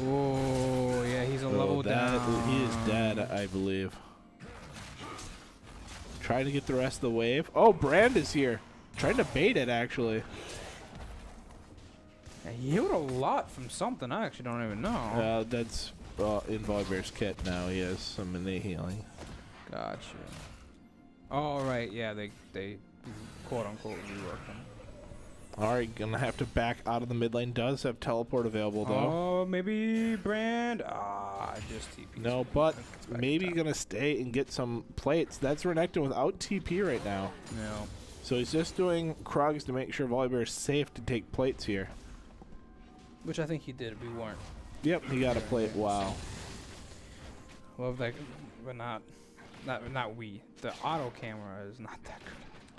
Oh, yeah, he's a level down. He is dead, I believe. Trying to get the rest of the wave. Oh, Brand is here. Trying to bait it, actually. Yeah, he healed a lot from something. I actually don't even know. That's in Volibear's kit now. He has some innate healing. Gotcha. Oh, right. Yeah, they quote-unquote reworked him. Alright, gonna have to back out of the mid lane. Does have teleport available, though. Oh, maybe Brand. Just TP. No, but maybe gonna stay and get some plates. That's Renekton without TP right now. No. So he's just doing Krugs to make sure Volibear is safe to take plates here. Which I think he did. We weren't. Yep, he got a plate. Wow. Love that, but not we. The auto camera is not that good.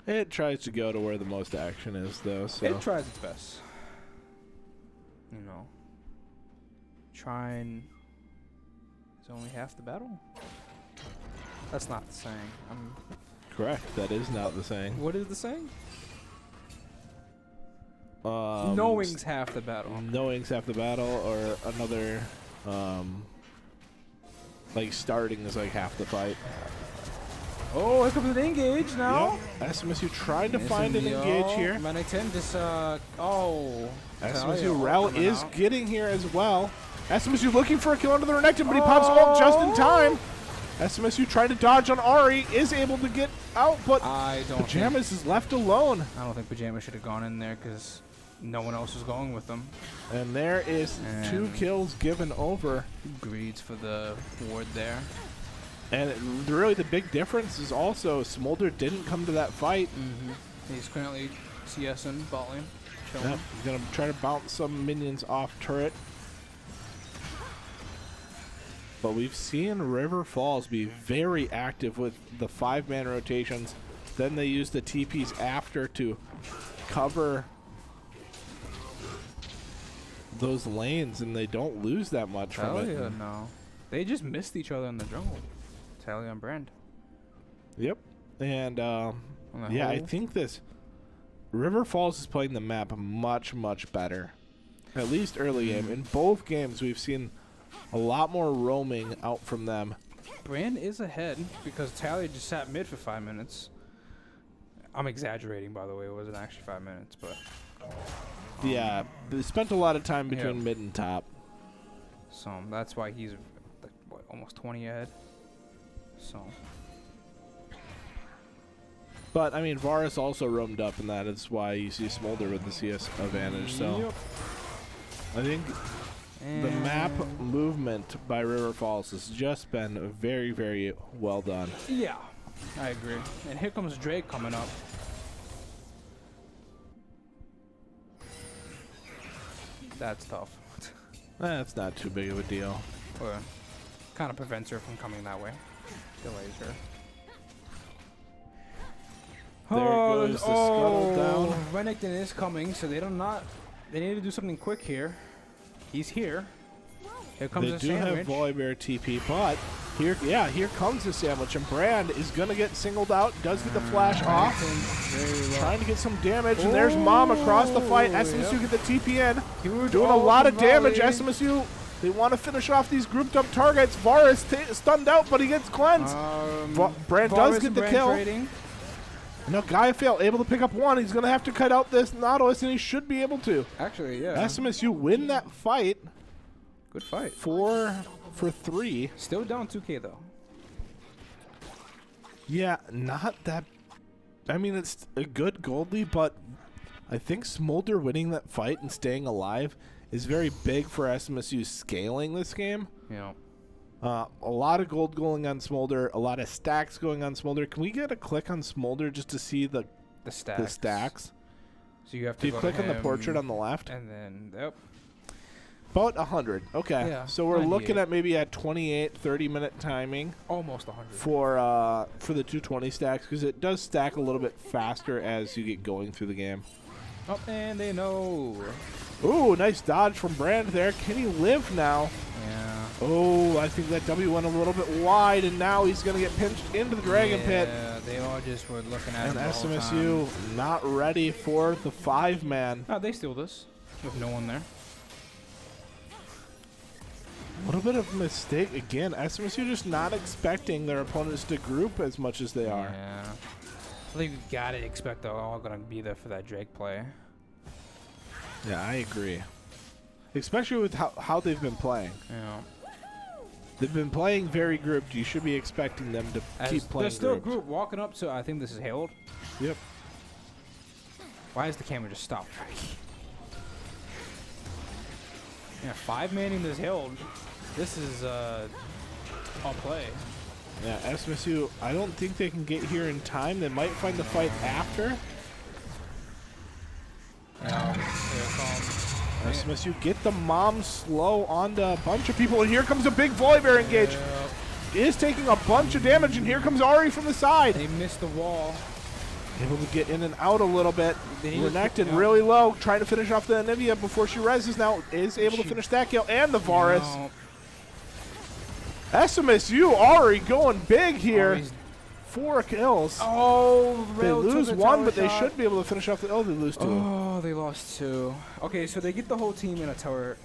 It tries to go to where the most action is, though. So It tries its best. You know. Trying is only half the battle. That's not the saying. correct. That is not the saying. What is the saying? Knowing's half the battle. Knowing's half the battle, or another, like starting is like half the fight. Oh, here comes an engage now. Yep. SMSU trying to find an engage here. Mannington just, SMSU Rel is getting here as well. SMSU looking for a kill onto the Renekton, but he pops ult just in time. SMSU trying to dodge on Ari, is able to get out, but Pajamas is left alone. I don't think Pajamas should have gone in there because no one else was going with them. And there is 2 kills given over. Greeds for the ward there. And really the big difference is also Smolder didn't come to that fight. He's currently CSing bot lane. Yep, he's going to try to bounce some minions off turret. But we've seen River Falls be very active with the 5-man rotations. Then they use the TPs after to cover those lanes, and they don't lose that much from it. Yeah, no. They just missed each other in the jungle. Talia and Brand. Yep. And, yeah, I think this River Falls is playing the map much, much better. At least early game. In both games, we've seen a lot more roaming out from them. Brand is ahead because Talia just sat mid for 5 minutes. I'm exaggerating, by the way. It wasn't actually 5 minutes, but... Yeah, they spent a lot of time between mid and top. So that's why he's like, what, almost 20 ahead. So... But, I mean, Varus also roamed up, and that is why you see Smolder with the CS advantage. So, I think the map movement by River Falls has just been very, very well done. Yeah, I agree. And here comes Drake coming up. That's tough. That's not too big of a deal. Or kind of prevents her from coming that way. Delays her. There goes the scuttle down. Renekton is coming, so they need to do something quick here. He's here. Here comes the sandwich. They do have Volibear TP, but here comes the sandwich, and Brand is gonna get singled out. Does get the flash off, trying to get some damage, and there's Mom across the fight. SMSU get the TP in, doing a lot of damage. SMSU, they want to finish off these grouped up targets. Varus stunned out, but he gets cleansed. Brand does get the kill. Trading. Now Gaiafail able to pick up one. He's going to have to cut out this Nautilus, and he should be able to. Actually, yeah. SMSU win that fight. Good fight. 4 for 3. Still down 2K, though. Yeah, not that... I mean, it's a good gold lead, but I think Smolder winning that fight and staying alive is very big for SMSU scaling this game. Yeah. A lot of gold going on Smolder, a lot of stacks going on Smolder. Can we get a click on Smolder just to see the stacks? So you have to Do you click on the portrait on the left? And then, yep. About 100. Okay. Yeah, so we're looking at maybe at 28, 30-minute timing. Almost 100. For the 220 stacks, because it does stack a little bit faster as you get going through the game. Oh, and they know. Ooh, nice dodge from Brand there. Can he live now? Yeah. Oh, I think that W went a little bit wide, and now he's going to get pinched into the Dragon Pit. Yeah, they all just were looking at him. And SMSU not ready for the 5-man. Oh, they steal this with no one there. A little bit of a mistake. Again, SMSU just not expecting their opponents to group as much as they are. Yeah. I think we got to expect they're all going to be there for that Drake play. Yeah, I agree. Especially with how they've been playing. Yeah. They've been playing very grouped. You should be expecting them to keep playing they're still grouped. grouped, walking up to, I think this is Hailed. Yep. Why is the camera just stopped? Yeah, 5-manning this Hailed. This is all play. Yeah, SMSU, I don't think they can get here in time. They might find the fight after. Here comes SMSU get the Mom slow onto a bunch of people, and here comes a big Volibear engage. Yep. Is taking a bunch of damage, and here comes Ari from the side. They missed the wall. Able to get in and out a little bit. Renekton really low, trying to finish off the Anivia before she reses now. Is able to finish that kill and the Varus. No. SMSU Ari going big here. Ari's 4 kills. Oh, they lose 1, but they should be able to finish off the... Oh, they lose 2. Oh, they lost 2. Okay, so they get the whole team in a turret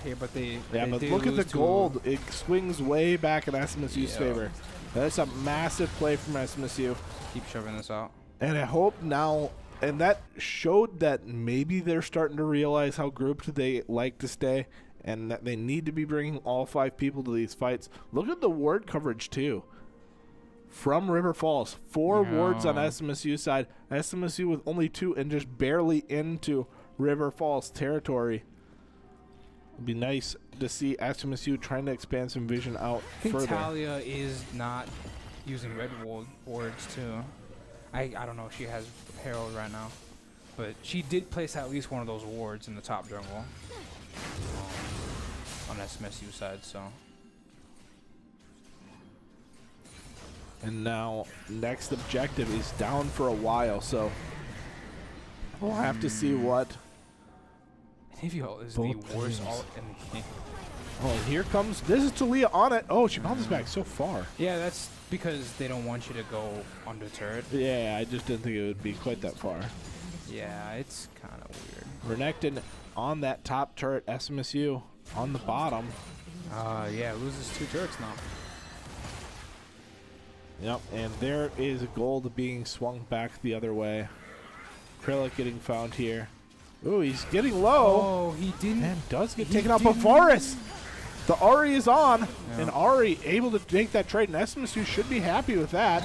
here, but they... Yeah, they but look at the gold. It swings way back in SMSU's favor. That's a massive play from SMSU. Keep shoving this out. And I hope now, and that showed that maybe they're starting to realize how grouped they like to stay and that they need to be bringing all 5 people to these fights. Look at the ward coverage, too. From River Falls, 4 wards on SMSU side. SMSU with only 2 and just barely into River Falls territory. It'd be nice to see SMSU trying to expand some vision out further. I think Talia is not using red wards too. I don't know if she has Herald right now, but she did place at least one of those wards in the top jungle on SMSU side. So. And now next objective is down for a while, so we'll have to see what. Nivio is the worst ult in the game. Oh, and here comes, this is Talia on it. Oh, she bounces back so far. Yeah, that's because they don't want you to go under turret. Yeah, I just didn't think it would be quite that far. Yeah, it's kind of weird. Renekton on that top turret, SMSU on the bottom. Yeah, loses 2 turrets now. Yep, and there is gold being swung back the other way. Krillak getting found here. Ooh, he's getting low. Oh, he didn't. And does get taken out, but Varus, the Ahri is on, and Ahri able to take that trade, and SMSU should be happy with that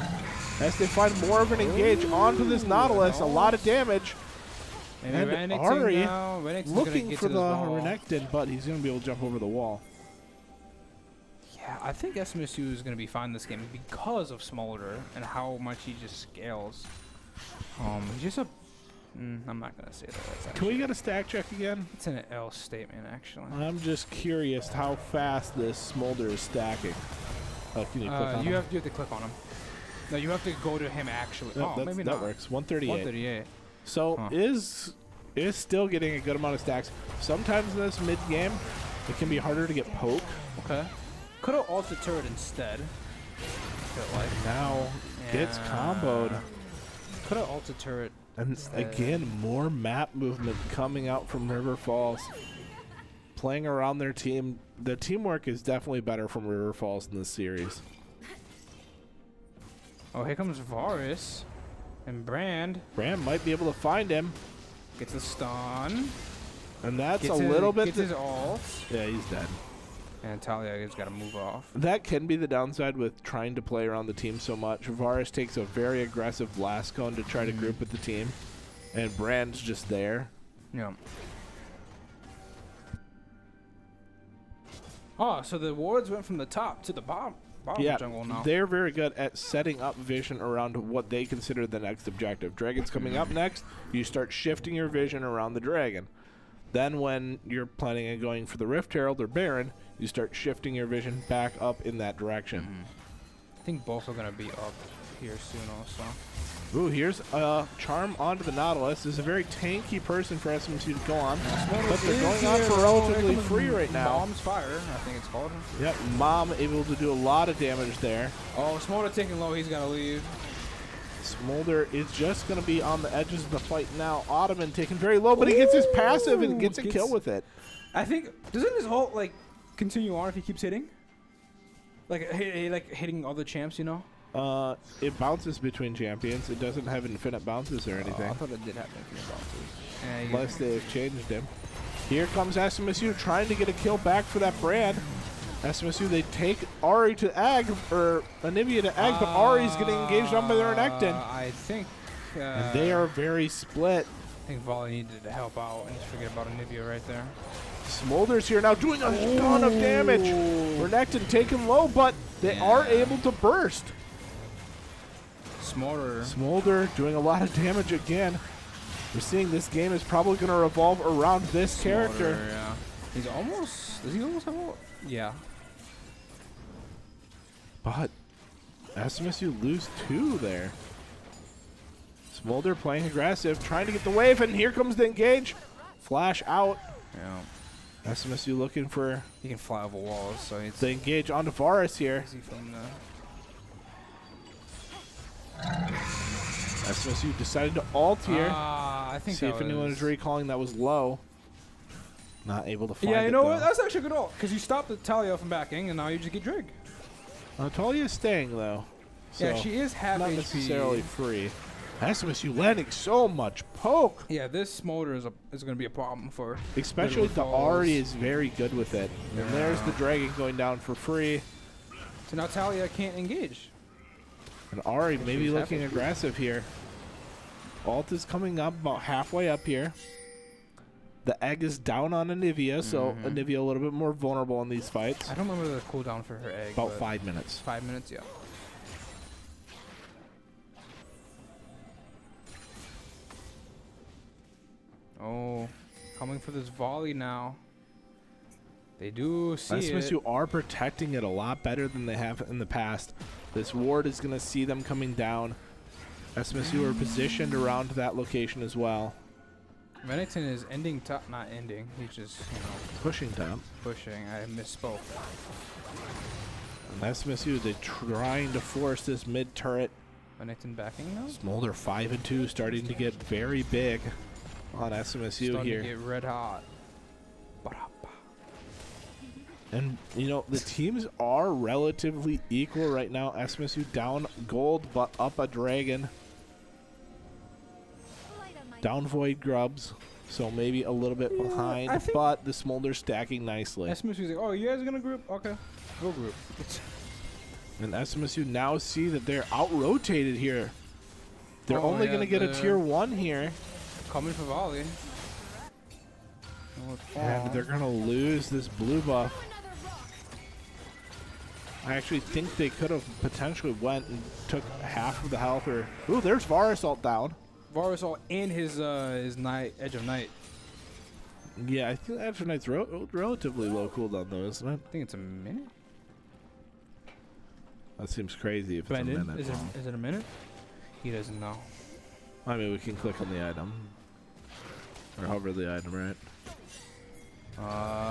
as they find more of an engage onto this Nautilus. A lot of damage. And Ahri looking for the Renekton, but he's going to be able to jump over the wall. Yeah, I think SMSU is going to be fine this game because of Smolder and how much he just scales. He's just a... I'm not going to say that. Can we get a stack check again? It's an L statement, actually. I'm just curious how fast this Smolder is stacking. Oh, can you click on him? You have to click on him. No, you have to go to him actually. No, oh, maybe not. That works. 138. 138. So is still getting a good amount of stacks. Sometimes in this mid game, it can be harder to get poke. Okay. Could have ulted turret instead. Like now gets comboed. Could have ulted turret. And again, more map movement coming out from River Falls. Playing around their team. The teamwork is definitely better from River Falls in this series. Oh, here comes Varus. And Brand. Brand might be able to find him. Gets a stun. And that's a little bit... Gets his ult. Yeah, he's dead. And Talia's got to move off. That can be the downside with trying to play around the team so much. Varus takes a very aggressive blast cone to try to group with the team. And Brand's just there. Yeah. Oh, so the wards went from the top to the bottom jungle now. They're very good at setting up vision around what they consider the next objective. Dragon's coming up next. You start shifting your vision around the dragon. Then when you're planning on going for the Rift Herald or Baron, you start shifting your vision back up in that direction. I think both are going to be up here soon also. Ooh, here's a charm onto the Nautilus. This is a very tanky person for SMSU to go on. But they're going on for relatively free right now. Mom's Fire, I think it's called. Yep, Mom able to do a lot of damage there. Oh, Smolder taking low. He's got to leave. Smolder is just going to be on the edges of the fight now. Ottoman taken very low, but he gets his passive and gets a kill with it. I think, doesn't his ult, like, continue on if he keeps hitting? Like hitting other champs, you know? It bounces between champions. It doesn't have infinite bounces or anything. I thought it did have infinite bounces. Unless they've changed him. Here comes SMSU trying to get a kill back for that Brand. SMSU, they take Ahri to Ag, or Anivia to Ag, but Ahri's getting engaged on by the Renekton. I think... and they are very split. I think Volley needed to help out and just forget about Anivia right there. Smolder's here now doing a ton of damage. Renekton taken low, but they are able to burst. Smolder doing a lot of damage again. We're seeing this game is probably going to revolve around this character. Yeah. He's almost... Does he almost have ult? Yeah. But SMSU lose 2 there. Smolder playing aggressive, trying to get the wave, and here comes the engage. Flash out. Yeah. SMSU looking for... He can fly over walls, so it's... The engage onto Varus here. SMSU decided to ult here. I think see if anyone is recalling that was low. Not able to find it. Yeah, you know what? That's actually a good ult, because you stopped the Talia from backing, and now you just get Drake. Talia's staying though. So Yeah, she is half not HP. necessarily free. SMSU landing so much poke. Yeah, this smolder is going to be a problem for. Especially the Ari is very good with it. Yeah. And there's the dragon going down for free. So now Talia can't engage. And Ari maybe looking happy. aggressive here. Ult is coming up about halfway up here. The egg is down on Anivia, so Anivia a little bit more vulnerable in these fights. I don't remember the cooldown for her egg. About 5 minutes. 5 minutes, yeah. Oh, coming for this volley now. They do see SMSU it. are protecting it a lot better than they have in the past. This ward is going to see them coming down. SMSU are positioned around that location as well. Bennington is ending top, not ending. He's just, you know, Pushing top. pushing. I misspoke. And SMSU, they're trying to force this mid turret. Bennington backing now. Smolder 5 and 2 starting to get very big on SMSU Starting here. to get red hot. And, you know, the teams are relatively equal right now. SMSU down gold, but up a dragon. Down void grubs, so maybe a little bit behind, but the smolder stacking nicely. SMSU's like, oh, you guys are going to group? Okay. Go group. And SMSU now see that they're out-rotated here. They're Oh, only yeah, going to get a tier 1 here. Coming for volley. And they're going to lose this blue buff. I actually think they could have potentially went and took half of the health. Or ooh, there's Varus ult down. Varus all in his night Edge of Night. Yeah, I think Edge of Night's relatively low cooldown though, isn't it? I think it's a minute. That seems crazy if Brandon, it's a minute. is it a minute? He doesn't know. I mean, we can click on the item. Or hover the item, right?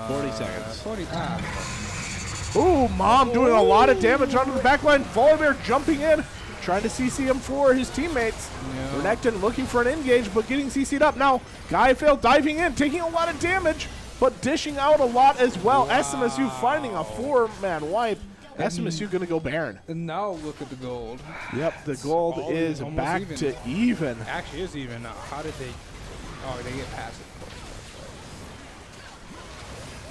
40 seconds. 40 times. Ooh, Mom doing a lot of damage onto the backline. Volibear jumping in, trying to CC him for his teammates. Yeah. Renekton looking for an engage, but getting CC'd up. Now, Gaiafail diving in, taking a lot of damage, but dishing out a lot as well. Wow. SMSU finding a 4-man wipe. SMSU going to go Baron. And now look at the gold. Yep, the gold is almost back even. to even. Actually, is even. How did they? Oh, they get past it.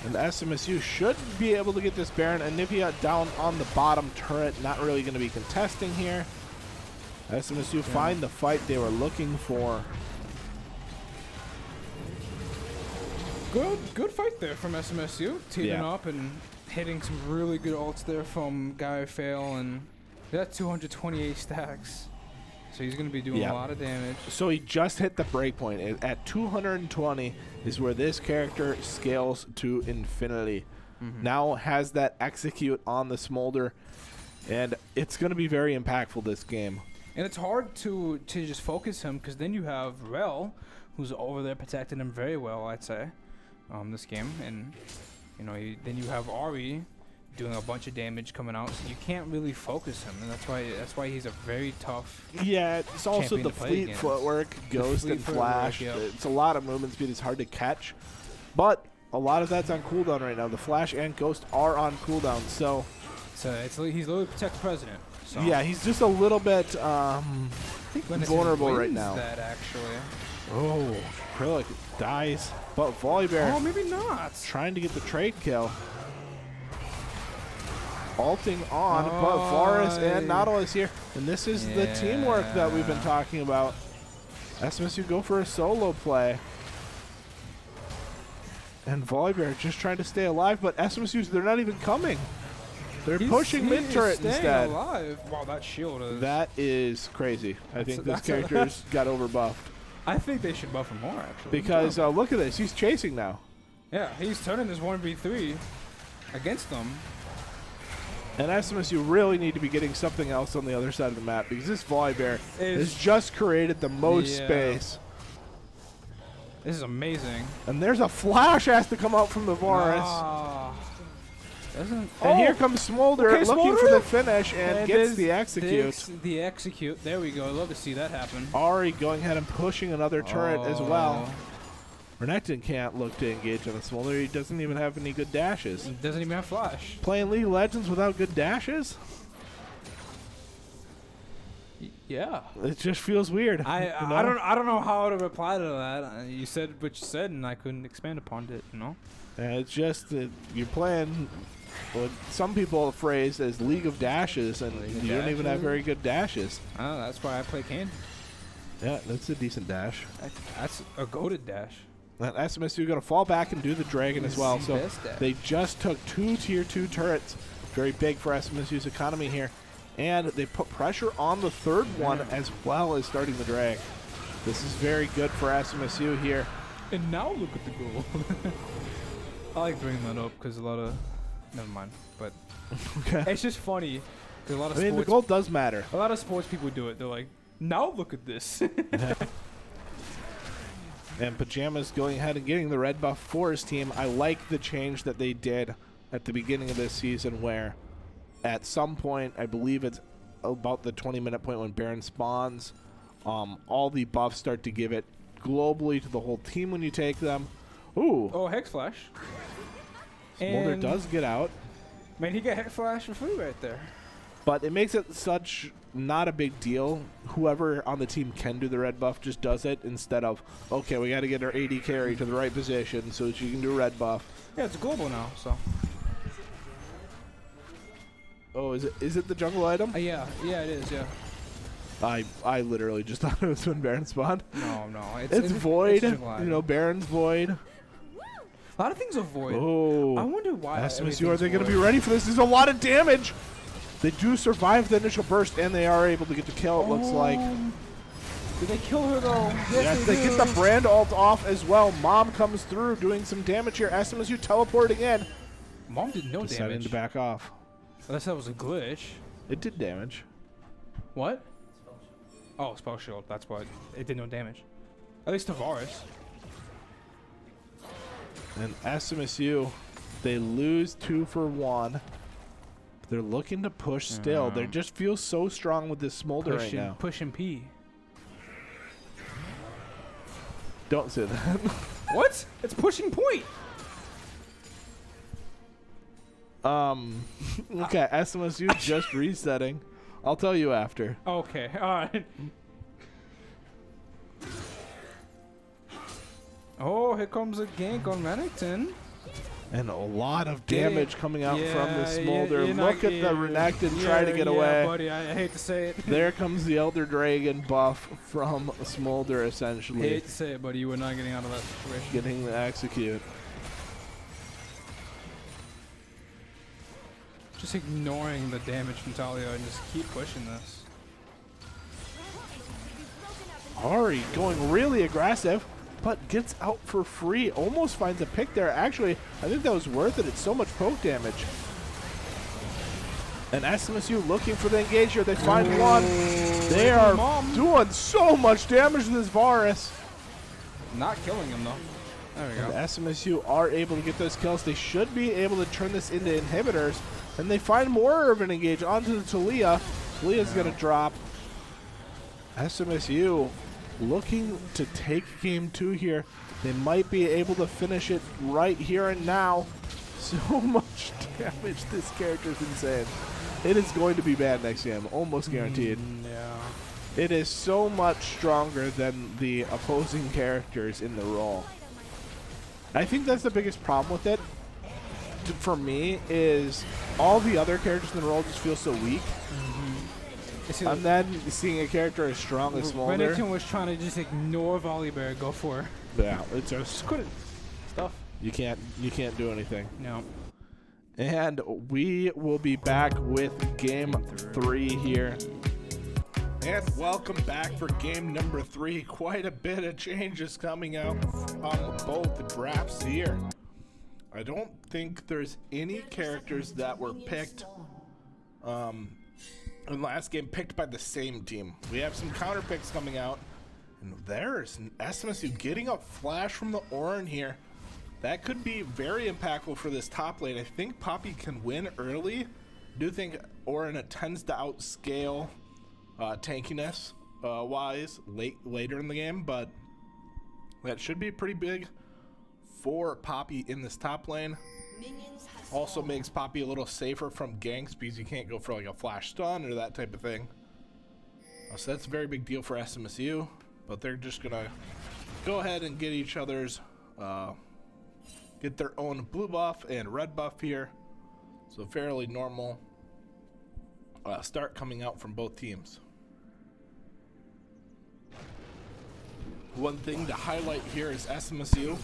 And SMSU should be able to get this Baron. Anivia down on the bottom turret, not really going to be contesting here. SMSU find the fight they were looking for. Good fight there from SMSU. Teaming up and hitting some really good ults there from Gaiafail, and that's 228 stacks. So he's going to be doing a lot of damage. So he just hit the breakpoint. At 220 is where this character scales to infinity. Now has that execute on the smolder, and it's going to be very impactful this game. And it's hard to just focus him, because then you have Rel, who's over there protecting him very well, I'd say, this game. And, you know, then you have Ari doing a bunch of damage coming out, so you can't really focus him, and that's why he's a very tough. Yeah, it's also the fleet against. footwork, Ghost and Flash. Yep. It's a lot of movement speed. It's hard to catch, but a lot of that's on cooldown right now. The Flash and Ghost are on cooldown, so he's literally protect the president. So. Yeah, he's just a little bit vulnerable right now. That actually. Oh, Acrylic dies, but Volibear. Oh, maybe not. Trying to get the trade kill. Ulting on, but Varus and Nautilus here. And this is the teamwork that we've been talking about. SMSU go for a solo play. And Volibear just trying to stay alive, but SMSU's, they're not even coming. They're pushing mid turret instead. Alive. Wow, that shield is. That is crazy. I think this character's got overbuffed. I think they should buff him more, actually. Because look at this. He's chasing now. Yeah, he's turning this 1v3 against them. And SMSU really need to be getting something else on the other side of the map, because this Volibear has just created the most space. This is amazing. And there's a flash has to come out from the Varus. And here comes Smolder looking for the finish and gets the execute. The execute. There we go. I'd love to see that happen. Ari going ahead and pushing another turret as well. Renekton can't look to engage on the Smolder. He doesn't even have any good dashes. It doesn't even have flash. Playing League of Legends without good dashes? Yeah. It just feels weird. I don't know how to reply to that. You said what you said, and I couldn't expand upon it. You know. It's just that you're playing what some people phrase as League of Dashes, and you don't even have very good dashes. Oh, that's why I play Candy. Yeah, that's a decent dash. That's a goated dash. And SMSU going to fall back and do the Dragon as well. So they just took 2 tier 2 turrets. Very big for SMSU's economy here. And they put pressure on the third one as well as starting the drag. This is very good for SMSU here. And now look at the goal. I like bringing that up because a lot of... Never mind. But okay. It's just funny. A lot of the goal does matter. A lot of sports people do it. They're like, now look at this. Yeah. And Pajamas going ahead and getting the red buff for his team. I like the change that they did at the beginning of this season where at some point, I believe it's about the 20-minute point when Baron spawns, all the buffs start to give it globally to the whole team when you take them. Ooh. Oh, Hex Flash. Smolder does get out. Man, he got Hex Flash for free right there. But it makes it such not a big deal. Whoever on the team can do the red buff just does it instead of, okay, we got to get our AD carry to the right position so that you can do a red buff. Yeah, it's global now, so. Oh, is it the jungle item? Yeah, it is, yeah. I literally just thought it was when Baron spawned. No. It's Void. It's you know, Baron's Void. A lot of things are Void. Oh. I wonder why. SMSU, are they going to be ready for this? There's a lot of damage. They do survive the initial burst, and they are able to get the kill, it looks like. Did they kill her, though? Yes, they get the brand ult off as well. Mom comes through doing some damage here. SMSU teleporting in. Mom did no Deciding damage. to back off. Unless that was a glitch. It did damage. What? Oh, spell shield. That's what. It did no damage. At least Tavares. And SMSU, they lose 2 for 1. They're looking to push still. They just feel so strong with this Smolder right now. Push and P. Don't say that. What? It's pushing point. Okay, SMSU just resetting. I'll tell you after. Okay, alright. Oh, here comes a gank on Renekton. And a lot of damage coming out from the Smolder. Look at the Renekton try to get away. Buddy, I hate to say it. There comes the Elder Dragon buff from Smolder, essentially. I hate to say it, buddy. You were not getting out of that situation. Getting to execute. Just ignoring the damage from Talia and just keep pushing this. Ari going really aggressive, but gets out for free. Almost finds a pick there. Actually, I think that was worth it. It's so much poke damage. And SMSU looking for the engager. They find one. They are doing so much damage to this Varus. Not killing him, though. There we go. And SMSU are able to get those kills. They should be able to turn this into inhibitors. And they find more of an engage onto the Talia. Talia's going to drop. SMSU looking to take game 2 here. They might be able to finish it right here and now. So much damage. This character's insane. It is going to be bad next game. Almost guaranteed. Yeah. It is so much stronger than the opposing characters in the role. I think that's the biggest problem with it. For me, is all the other characters in the role just feel so weak. And then seeing a character as strong as Smolder. Renekton was trying to just ignore Volibear, go for her. Yeah, it's just couldn't. Stuff. You can't do anything. No. And we will be back with game 3 here. And welcome back for game number 3. Quite a bit of changes coming out on both drafts here. I don't think there's any characters that were picked in the last game picked by the same team. We have some counter picks coming out. And there's an SMSU getting a flash from the Orin here. That could be very impactful for this top lane. I think Poppy can win early. I do think Orin tends to outscale tankiness wise later in the game, but that should be a pretty big for Poppy in this top lane. Also makes Poppy a little safer from ganks because you can't go for like a flash stun or that type of thing. So that's a very big deal for SMSU, but they're just gonna go ahead and get each other's get their own blue buff and red buff here. So fairly normal start coming out from both teams. One thing to highlight here is SMSU.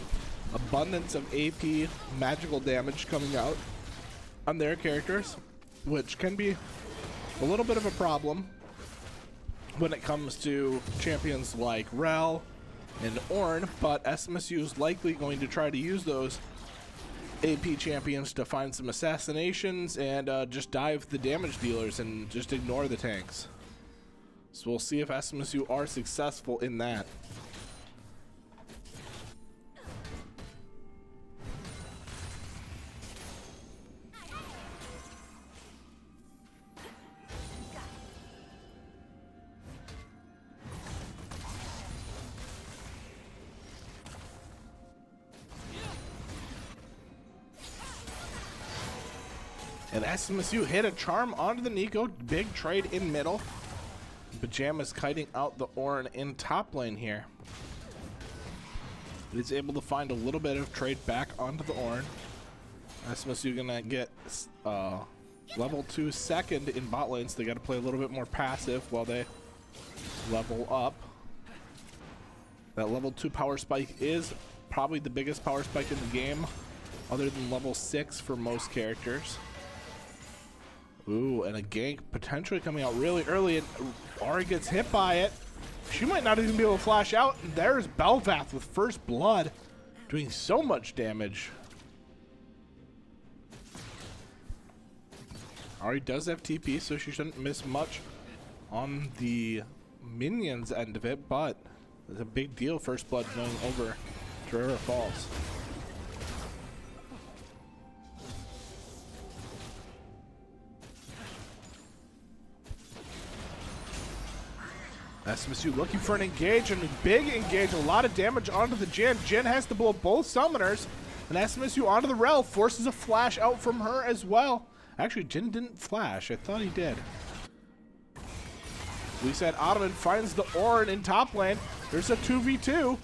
Abundance of AP magical damage coming out on their characters, which can be a little bit of a problem when it comes to champions like Rel and Ornn, but SMSU is likely going to try to use those AP champions to find some assassinations and just dive the damage dealers and just ignore the tanks. So we'll see if SMSU are successful in that. And SMSU hit a charm onto the Nico. Big trade in middle. Pajamas kiting out the Ornn in top lane here. He's able to find a little bit of trade back onto the Ornn. SMSU gonna get level 2 second in bot lane, so they gotta play a little bit more passive while they level up. That level 2 power spike is probably the biggest power spike in the game, other than level 6 for most characters. Ooh, and a gank potentially coming out really early, and Ari gets hit by it. She might not even be able to flash out, and there's Belvath with first blood, doing so much damage. Ari does have TP, so she shouldn't miss much on the minions end of it, but it's a big deal, first blood going over to River Falls. SMSU looking for an engage, and a big engage, a lot of damage onto the Jhin. Jhin has to blow both summoners, and SMSU onto the Rel, forces a flash out from her as well. Actually, Jhin didn't flash. I thought he did. We said Ottoman finds the Ornn in top lane. There's a 2v2.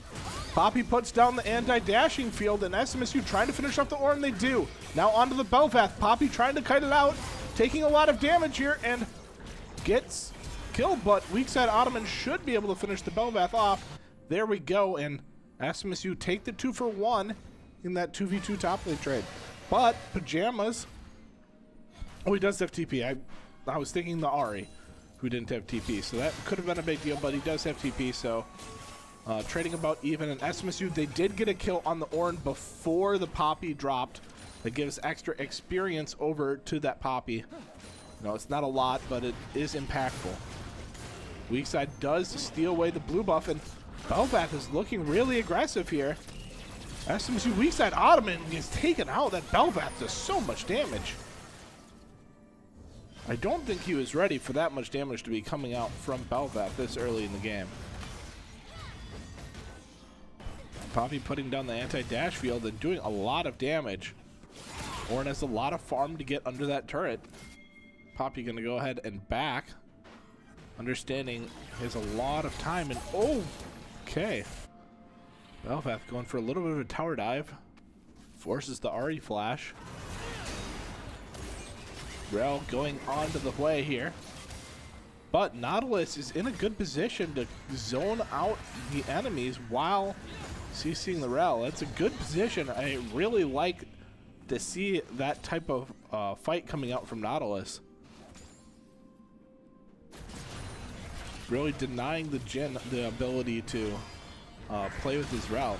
Poppy puts down the anti-dashing field, and SMSU trying to finish off the Ornn. They do. Now onto the Belvath. Poppy trying to kite it out, taking a lot of damage here, and gets killed, but weak side Ottoman should be able to finish the Belvath off. There we go, and SMSU take the 2-for-1 in that 2v2 top lane trade. But Pajamas, oh, he does have TP. I was thinking the Ari, who didn't have TP, so that could have been a big deal, but he does have TP, so trading about even. And SMSU, they did get a kill on the Ornn before the Poppy dropped. That gives extra experience over to that Poppy. No, it's not a lot, but it is impactful. Weak side does steal away the blue buff, and Belvath is looking really aggressive here. SMSU weak side Ottoman is taken out. That Belvath does so much damage. I don't think he was ready for that much damage to be coming out from Belvath this early in the game. Poppy putting down the anti-dash field and doing a lot of damage. Ornn has a lot of farm to get under that turret. Poppy gonna go ahead and back. Understanding he has a lot of time, and okay. Belvath going for a little bit of a tower dive. Forces the Ari flash. Rel going onto the play here. But Nautilus is in a good position to zone out the enemies while CCing the Rel. That's a good position. I really like to see that type of fight coming out from Nautilus. Really denying the Jhin the ability to play with his Rel.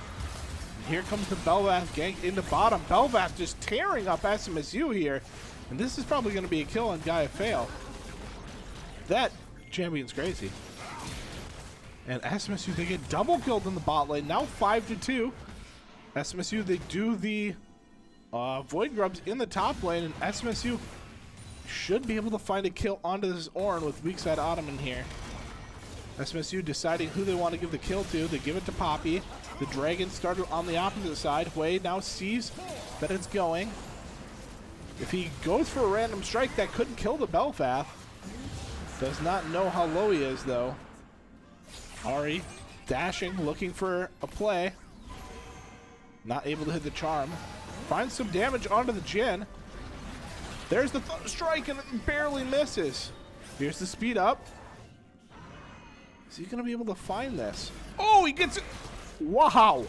And here comes the Belvath gank into bottom. Belvath just tearing up SMSU here. And this is probably going to be a kill on Gaia Fail. That champion's crazy. And SMSU, they get double killed in the bot lane. Now 5-2. SMSU, they do the Void Grubs in the top lane. And SMSU should be able to find a kill onto this Ornn with weak side Ottoman here. SMSU deciding who they want to give the kill to. They give it to Poppy. The Dragon started on the opposite side. Wei now sees that it's going. If he goes for a random strike, that could kill the Bel'Veth. Does not know how low he is, though. Ari dashing, looking for a play. Not able to hit the charm. Finds some damage onto the Jhin. There's the strike, and it barely misses. Here's the speed up. Is he going to be able to find this? Oh, he gets it. Wow.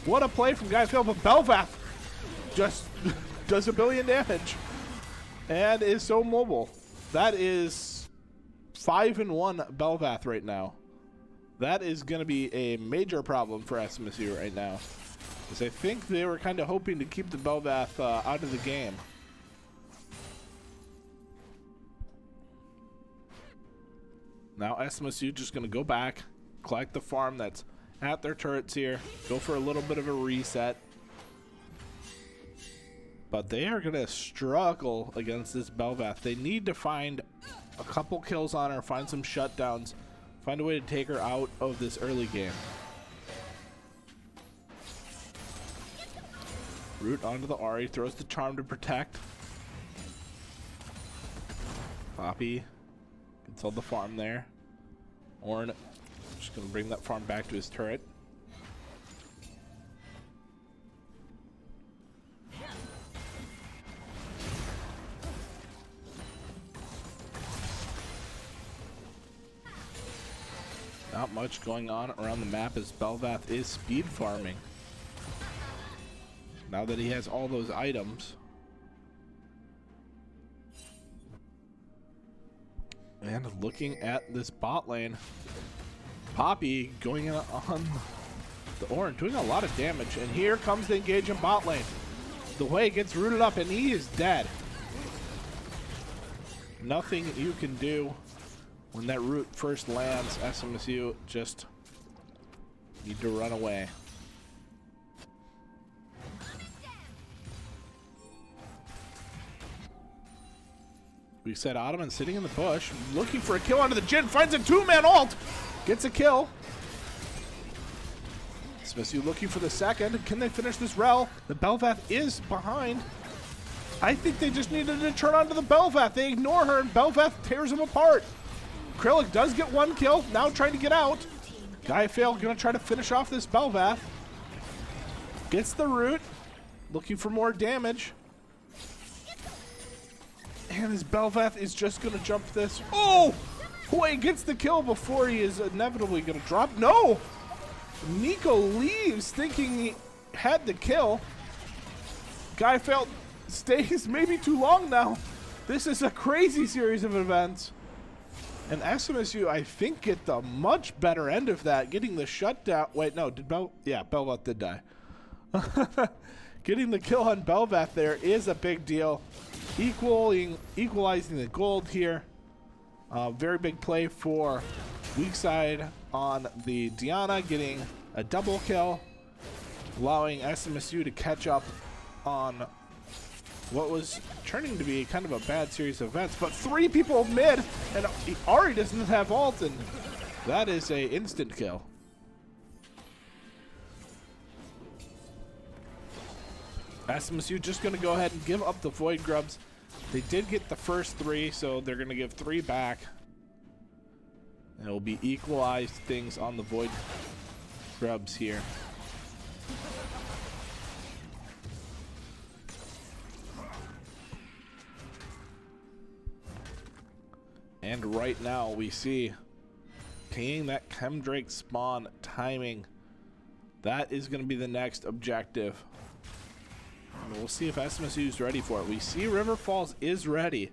What a play from Guy Phil, but Bel'Veth just does a billion damage and is so mobile. That is 5-1 Bel'Veth right now. That is going to be a major problem for SMSU right now, because I think they were kind of hoping to keep the Bel'Veth out of the game. Now SMSU just going to go back, collect the farm that's at their turrets here, go for a little bit of a reset. But they are going to struggle against this Bel'Veth. They need to find a couple kills on her, find some shutdowns, find a way to take her out of this early game. Root onto the Ahri, throws the charm to protect. Poppy gets all the farm there. Ornn just going to bring that farm back to his turret. Not much going on around the map as Bel'Veth is speed farming. Now that he has all those items. And looking at this bot lane, Poppy going in on the Ornn, doing a lot of damage. And here comes the engage in bot lane. The Wei gets rooted up and he is dead. Nothing you can do when that root first lands. SMSU just need to run away. We said Ottoman sitting in the bush, looking for a kill onto the Jhin, finds a two-man ult, gets a kill. SMSU looking for the second. Can they finish this rel? The Bel'Veth is behind. I think they just needed to turn onto the Bel'Veth. They ignore her, and Bel'Veth tears them apart. Krillic does get one kill, now trying to get out. Guy Fail gonna try to finish off this Bel'Veth. Gets the root, looking for more damage. And his Bel'Veth is just gonna jump this. Oh! Wei gets the kill before he is inevitably gonna drop. No! Nico leaves thinking he had the kill. Guy Fail stays maybe too long now. This is a crazy series of events. And SMSU, I think, get the much better end of that, getting the shutdown. Wait, no, did Bel'Veth did die. Getting the kill on Bel'Veth there is a big deal. Equalizing the gold here. Very big play for weak side on the Diana, getting a double kill, allowing SMSU to catch up on what was turning to be kind of a bad series of events. But three people mid, and Ahri doesn't have ult, and that is a instant kill. SMSU just going to go ahead and give up the Void Grubs. They did get the first three, so they're going to give 3 back. And it will be equalized things on the Void Grubs here. And right now we see pinging that Chemdrake spawn timing. That is going to be the next objective. And we'll see if SMSU is ready for it. We see River Falls is ready.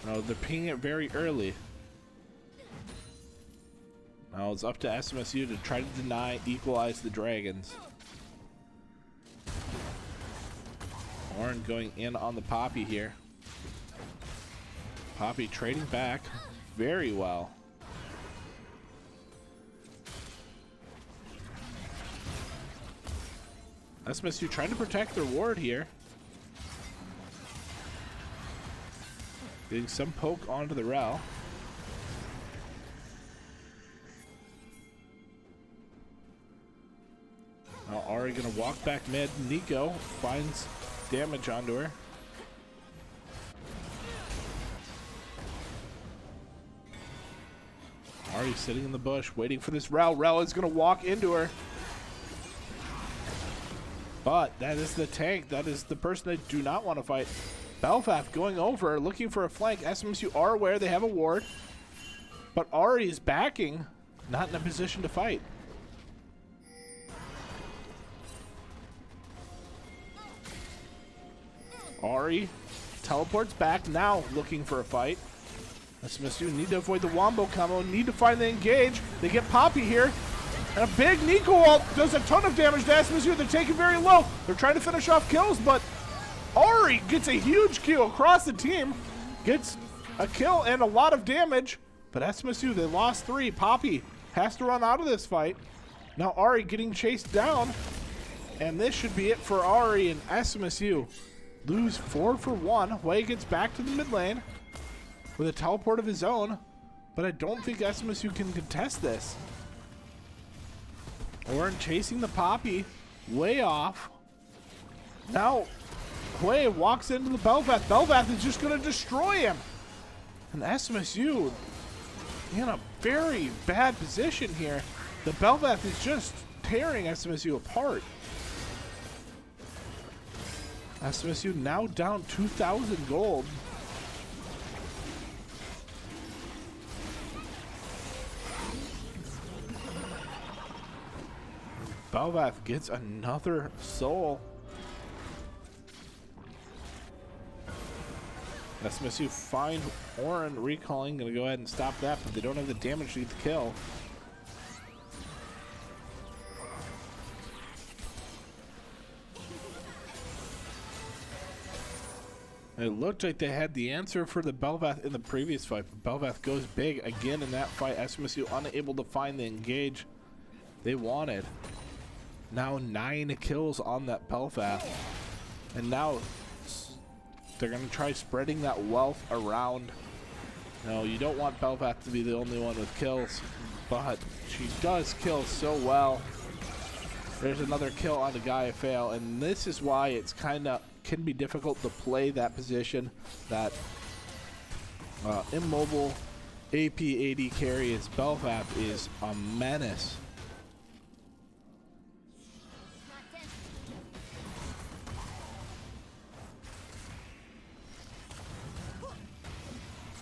They're pinging it very early. Now it's up to SMSU to try to equalize the Dragons. Ornn going in on the Poppy here. Poppy trading back very well. SMSU trying to protect their ward here. Getting some poke onto the rel. Ari gonna walk back mid. Nico finds damage onto her. Ari sitting in the bush, waiting for this Rel. Rel is gonna walk into her. But that is the tank. That is the person they do not want to fight. Belvath going over, looking for a flank. SMSU are aware they have a ward. But Ari is backing, not in a position to fight. Ari teleports back, now looking for a fight. SMSU need to avoid the wombo combo, need to find the engage. They get Poppy here. And a big Nico ult does a ton of damage to SMSU. They're taking very low. They're trying to finish off kills, but Ari gets a huge kill across the team. Gets a kill and a lot of damage. But SMSU, they lost 3. Poppy has to run out of this fight. Now Ari getting chased down. And this should be it for Ari and SMSU. Lose 4 for 1. Hwei gets back to the mid lane with a teleport of his own. But I don't think SMSU can contest this. Oren chasing the Poppy way off. Now Hwei walks into the Belvath. Belvath is just going to destroy him. And SMSU in a very bad position here. The Belvath is just tearing SMSU apart. SMSU now down 2,000 gold. Belvath gets another soul. SMSU find Oren recalling, gonna go ahead and stop that, but they don't have the damage to get the kill. It looked like they had the answer for the Belvath in the previous fight, but Belvath goes big again in that fight. SMSU unable to find the engage they wanted. Now 9 kills on that Belvath. And now they're going to try spreading that wealth around. No, you don't want Belvath to be the only one with kills, but she does kill so well. There's another kill on the Gaia Fail, and this is why it's kind of can be difficult to play that position. That immobile AP AD carry is Belvath is a menace.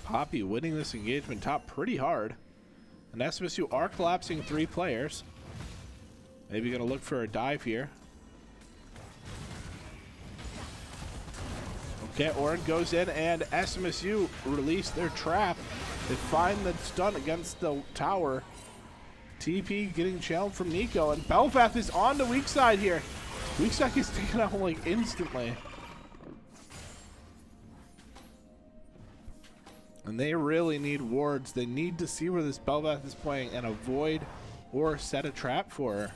Poppy winning this engagement top pretty hard. And SMSU are collapsing 3 players. Maybe gonna look for a dive here. Okay, Oren goes in and SMSU release their trap. They find the stun against the tower. TP getting challenged from Nico, and Belvath is on the weak side here. Weak side is taken out like instantly. And they really need wards. They need to see where this Belvath is playing and avoid or set a trap for her.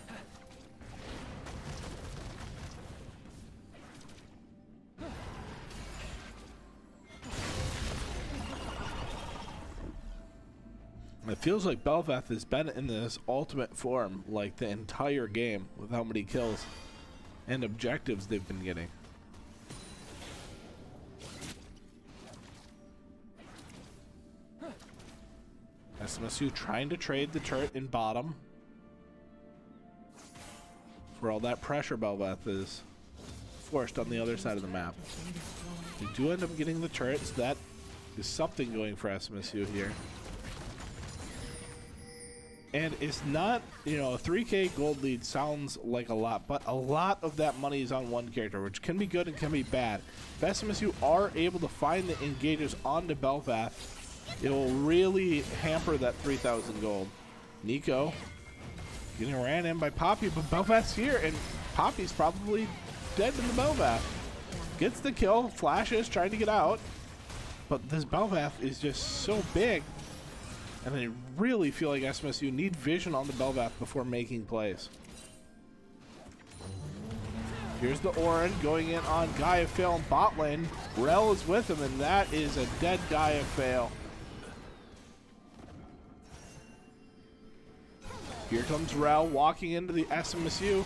It feels like Belvath has been in this ultimate form like the entire game with how many kills and objectives they've been getting. SMSU trying to trade the turret in bottom for all that pressure Belvath is forced on the other side of the map. They do end up getting the turret, so that is something going for SMSU here. And it's not, you know, a 3K gold lead sounds like a lot, but a lot of that money is on one character, which can be good and can be bad. If SMSU are able to find the engages onto Belvath, it will really hamper that 3,000 gold. Nico getting ran in by Poppy, but Belvath's here, and Poppy's probably dead to the Belvath. Gets the kill, flashes, trying to get out, but this Belvath is just so big. And I really feel like SMSU need vision on the Belvath before making plays. Here's the Oren going in on Gaia Fail in bot lane. Rel is with him, and that is a dead Gaia Fail. Here comes Rel walking into the SMSU.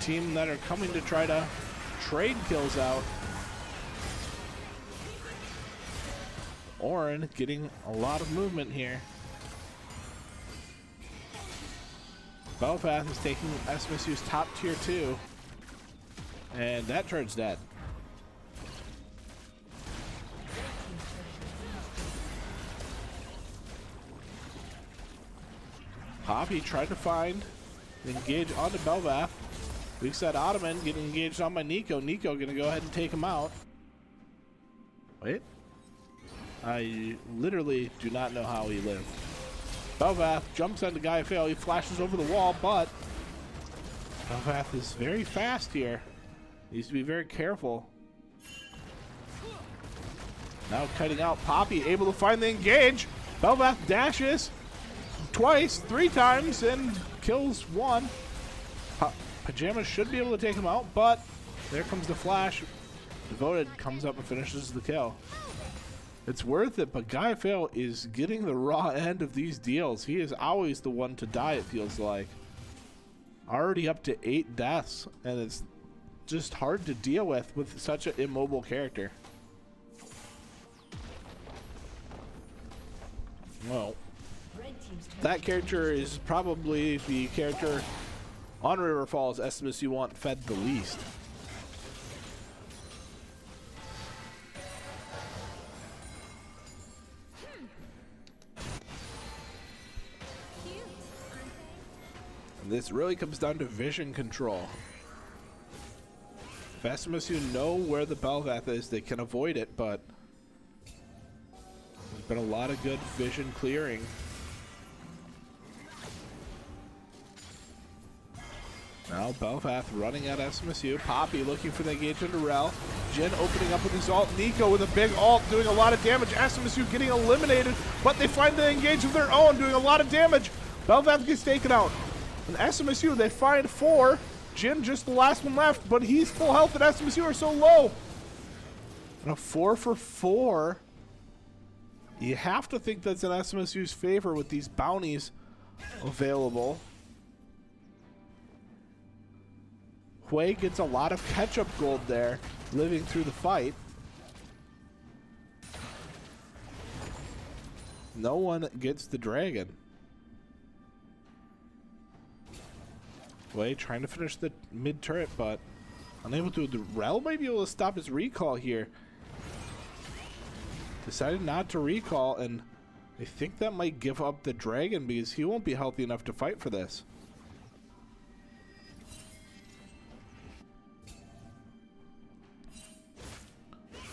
team that are coming to try to trade kills out. Orin getting a lot of movement here. Belvath is taking SMSU's top tier 2. And that turn's dead. Poppy tried to find and engage onto Belvath. Weak side Ottoman getting engaged on by Nico. Nico gonna go ahead and take him out. Wait. I literally do not know how he lived. Belvath jumps onto Guy Fail. He flashes over the wall, but Belvath is very fast here. Needs to be very careful. Now cutting out Poppy, able to find the engage. Belvath dashes twice, 3 times, and kills 1. Pajamas should be able to take him out, but there comes the flash. Devoted comes up and finishes the kill. It's worth it, but Guy Fail is getting the raw end of these deals. He is always the one to die, it feels like. Already up to 8 deaths, and it's just hard to deal with such an immobile character. Well, that character is probably the character on River Falls SMSU want fed the least. This really comes down to vision control. If SMSU know where the Belvath is, they can avoid it, but there's been a lot of good vision clearing. Now Belvath running at SMSU. Poppy looking for the engagement to Rel. Jin opening up with his ult. Nico with a big ult doing a lot of damage. SMSU getting eliminated, but they find the engage of their own doing a lot of damage. Belvath gets taken out. And SMSU, they find 4. Jin just the last one left, but he's full health and SMSU are so low. And a 4 for 4. You have to think that's in SMSU's favor with these bounties available. Hui gets a lot of catch-up gold there, living through the fight. No one gets the dragon. Hui trying to finish the mid turret, but unable to. The Rel might be able to stop his recall here. Decided not to recall, and I think that might give up the dragon because he won't be healthy enough to fight for this.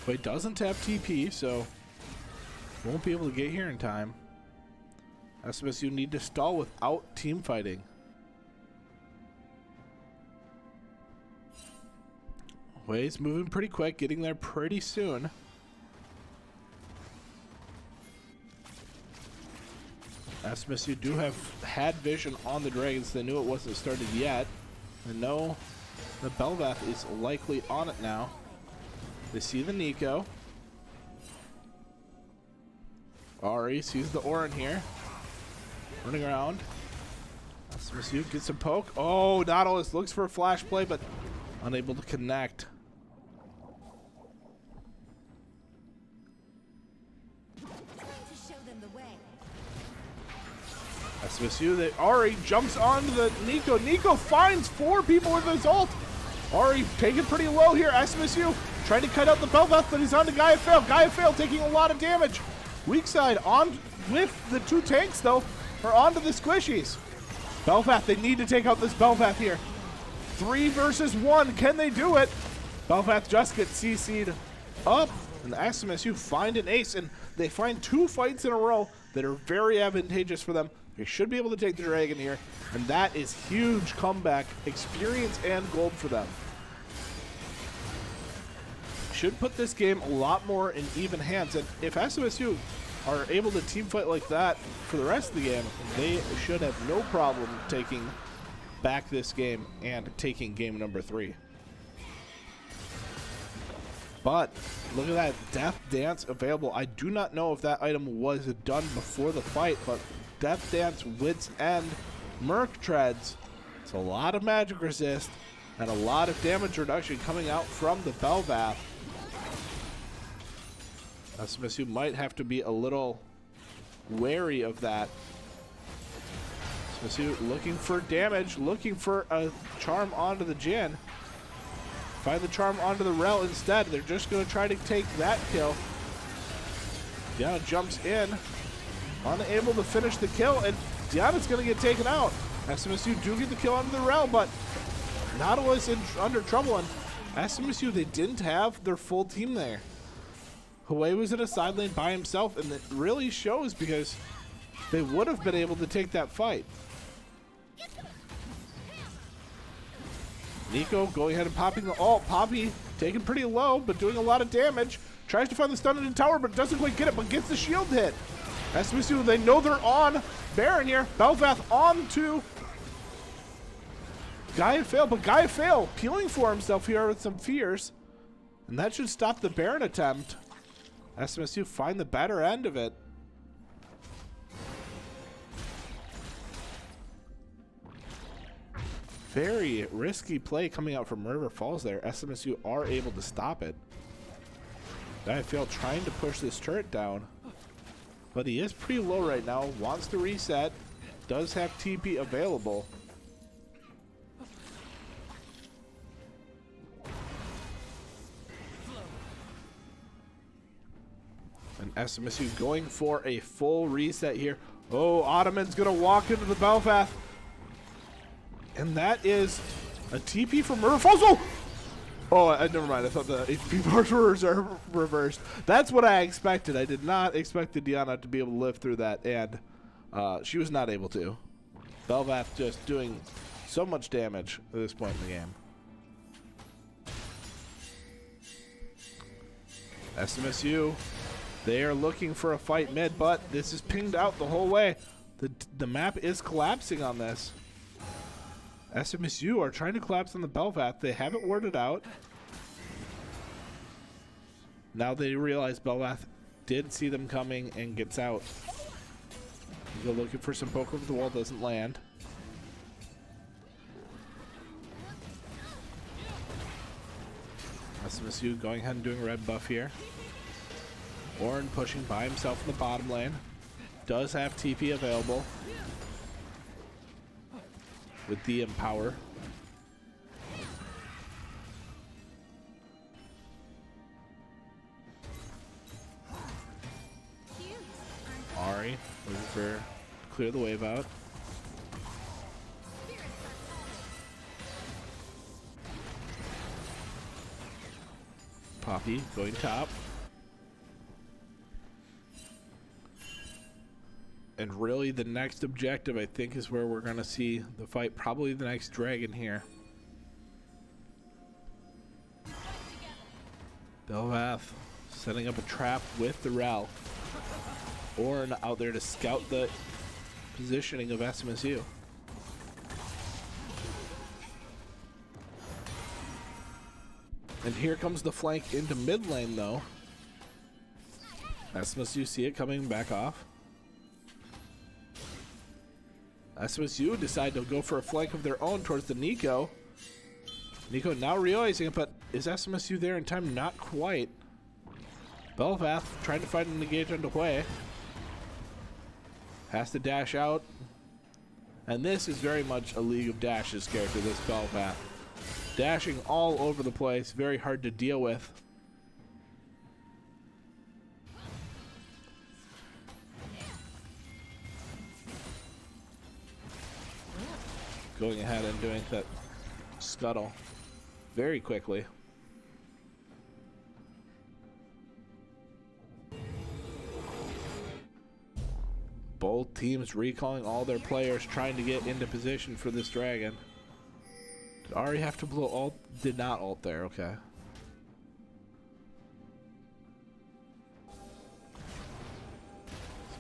But doesn't have TP, so won't be able to get here in time. SMSU need to stall without team fighting. Hui's moving pretty quick, getting there pretty soon. SMSU do have had vision on the dragons. They knew it wasn't started yet. And know the Belvath is likely on it now. They see the Nico. Ari sees the Orin here. Running around. SMSU gets a poke. Oh, Nautilus looks for a flash play, but unable to connect. SMSU, Ari jumps onto the Nico. Nico finds 4 people with his ult. Ari taking pretty low here. SMSU trying to cut out the Belvath, but he's on to Gaia Fail. Gaia Fail taking a lot of damage. Weak side on with the 2 tanks, though, are onto the squishies. Belvath, they need to take out this Belvath here. 3 versus 1. Can they do it? Belvath just gets CC'd up, and SMSU find an ace, and they find 2 fights in a row that are very advantageous for them. They should be able to take the dragon here, and that is huge comeback experience and gold for them. Should put this game a lot more in even hands, and if SMSU are able to team fight like that for the rest of the game, they should have no problem taking back this game and taking game number 3. But look at that Death Dance available. I do not know if that item was done before the fight, but Death Dance, Wits End, Merc Treads. It's a lot of magic resist. And a lot of damage reduction coming out from the Belvath. SMSU might have to be a little wary of that. SMSU looking for damage, looking for a charm onto the Jin. Find the charm onto the Rel instead. They're just going to try to take that kill. Diana jumps in, unable to finish the kill, and Diana's going to get taken out. SMSU do get the kill onto the Rel, but Nautilus is under trouble, and SMSU, they didn't have their full team there. Hwei was in a side lane by himself, and it really shows because they would have been able to take that fight. Nico going ahead and popping the ult. Poppy taken pretty low, but doing a lot of damage. Tries to find the stun in the tower, but doesn't quite get it, but gets the shield hit. SMSU, they know they're on Baron here. Belvath on to Gaia Fail, but Gaia Fail peeling for himself here with some fears. And that should stop the Baron attempt. SMSU find the better end of it. Very risky play coming out from River Falls there. SMSU are able to stop it. Gaia Fail trying to push this turret down. But he is pretty low right now. Wants to reset. Does have TP available. And SMSU going for a full reset here. Oh, Ottoman's going to walk into the Belvath. And that is a TP from River Falls. Oh, never mind. I thought the HP bars were reversed. That's what I expected. I did not expect the Diana to be able to live through that, and she was not able to. Belvath just doing so much damage at this point in the game. SMSU, they are looking for a fight mid, but this is pinged out the whole way. The map is collapsing on this. SMSU are trying to collapse on the Belvath. They haven't worded out. Now they realize Belvath did see them coming and gets out. Go looking for some poke over the wall, doesn't land. SMSU going ahead and doing a red buff here. Orin pushing by himself in the bottom lane. Does have TP available with the Empower. Ari looking for clear the wave out. Poppy going top. And really the next objective, I think, is where we're going to see the fight. Probably the next dragon here. Belvath setting up a trap with the Rel. Ornn out there to scout the positioning of SMSU. And here comes the flank into mid lane, though. SMSU see it coming back off. SMSU decide to go for a flank of their own towards the Nico. Nico now realizing it, but is SMSU there in time? Not quite. Belvath trying to find an engage on Hwei. Has to dash out. And this is very much a League of Dashes character, this Belvath. Dashing all over the place, very hard to deal with. Going ahead and doing that scuttle very quickly. Both teams recalling all their players, trying to get into position for this dragon. Did Ari have to blow ult? Did not ult there, okay.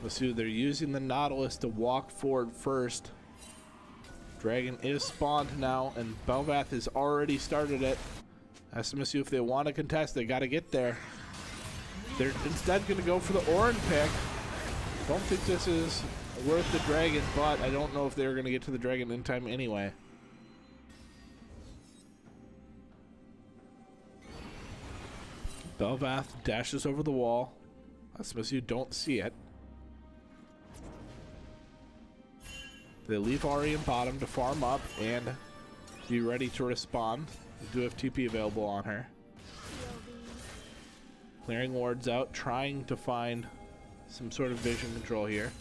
So they're using the Nautilus to walk forward first. Dragon is spawned now, and Belvath has already started it. SMSU, if they want to contest, they got to get there. They're instead going to go for the Ornn pick. Don't think this is worth the dragon, but I don't know if they're going to get to the dragon in time anyway. Belvath dashes over the wall. SMSU don't see it. They leave Ari in bottom to farm up and be ready to respond. They do have TP available on her. Clearing wards out, trying to find some sort of vision control here.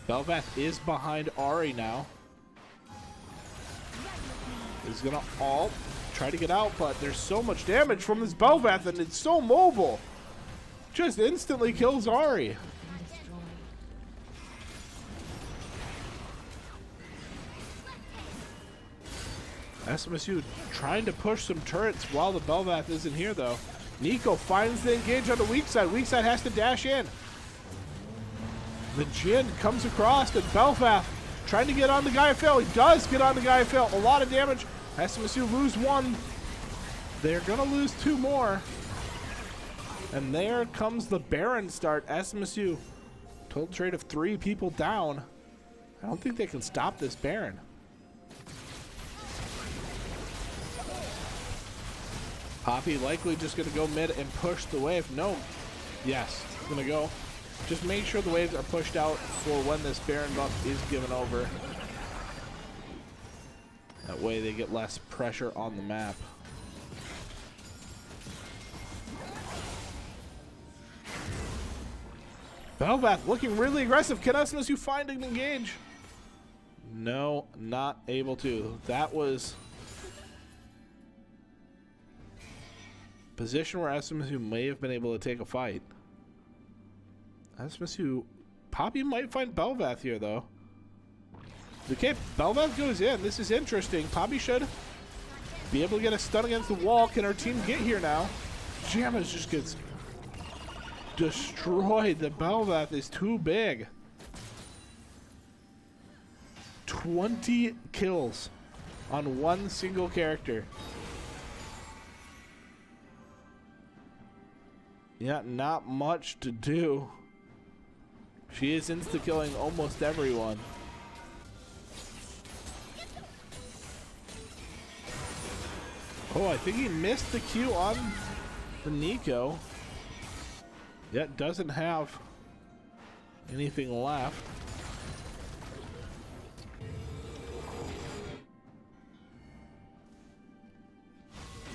Belvath is behind Ari now. He's gonna ult, try to get out, but there's so much damage from this Belvath and it's so mobile. Just instantly kills Ari. SMSU trying to push some turrets while the Belvath isn't here though. Nico finds the engage on the weak side. Weak side has to dash in. The Jin comes across and Belvath trying to get on the Gaia Fail. He does get on the Gaia Fail. A lot of damage. SMSU lose one. They're going to lose two more. And there comes the Baron start. SMSU, total trade of 3 people down. I don't think they can stop this Baron. Poppy likely just going to go mid and push the wave. No. Yes, it's going to go. Just make sure the waves are pushed out for when this Baron buff is given over. That way they get less pressure on the map. Belvath looking really aggressive. Can SMSU find and engage? No, not able to. That was position where SMSU may have been able to take a fight. SMSU, Poppy might find Belvath here though. Okay, Belvath goes in. This is interesting. Poppy should be able to get a stun against the wall. Can our team get here now? Jammers just gets destroyed. The Belvath is too big. 20 kills on one single character. Yeah, not much to do. She is insta-killing almost everyone. Oh, I think he missed the Q on the Nico. Yet doesn't have anything left.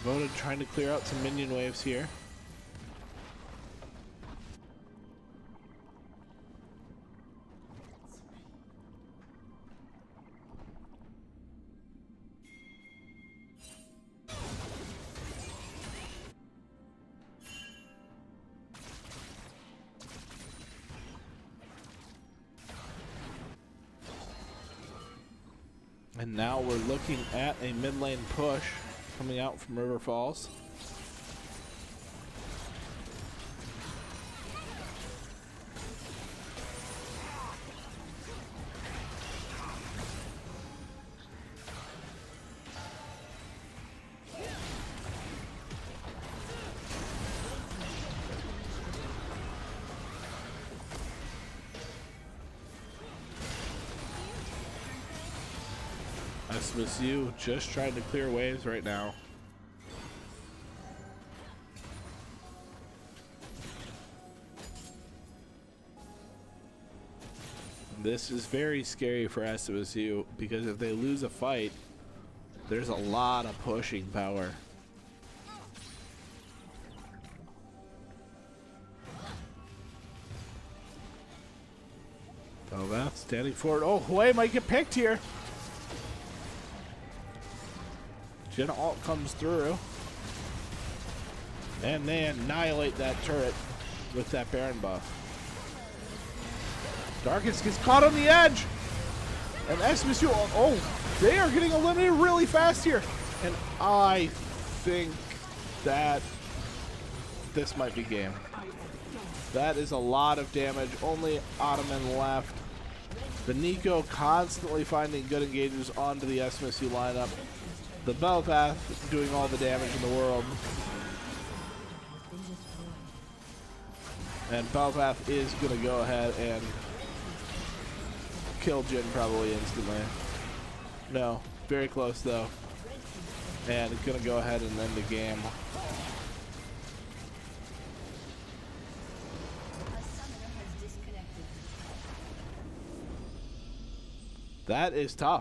Voda trying to clear out some minion waves here. And now we're looking at a mid lane push coming out from River Falls. SMSU just trying to clear waves right now. This is very scary for SMSU because if they lose a fight, there's a lot of pushing power. Oh, that's standing forward. Oh, Hue might get picked here. Jin ult comes through. And they annihilate that turret with that Baron buff. Darkest gets caught on the edge. And SMSU, oh, they are getting eliminated really fast here. And I think that this might be game. That is a lot of damage. Only Ottoman left. The Nico constantly finding good engages onto the SMSU lineup. The Belvath doing all the damage in the world. And Belvath is going to go ahead and kill Jin probably instantly. No, very close though. And it's going to go ahead and end the game. That is tough.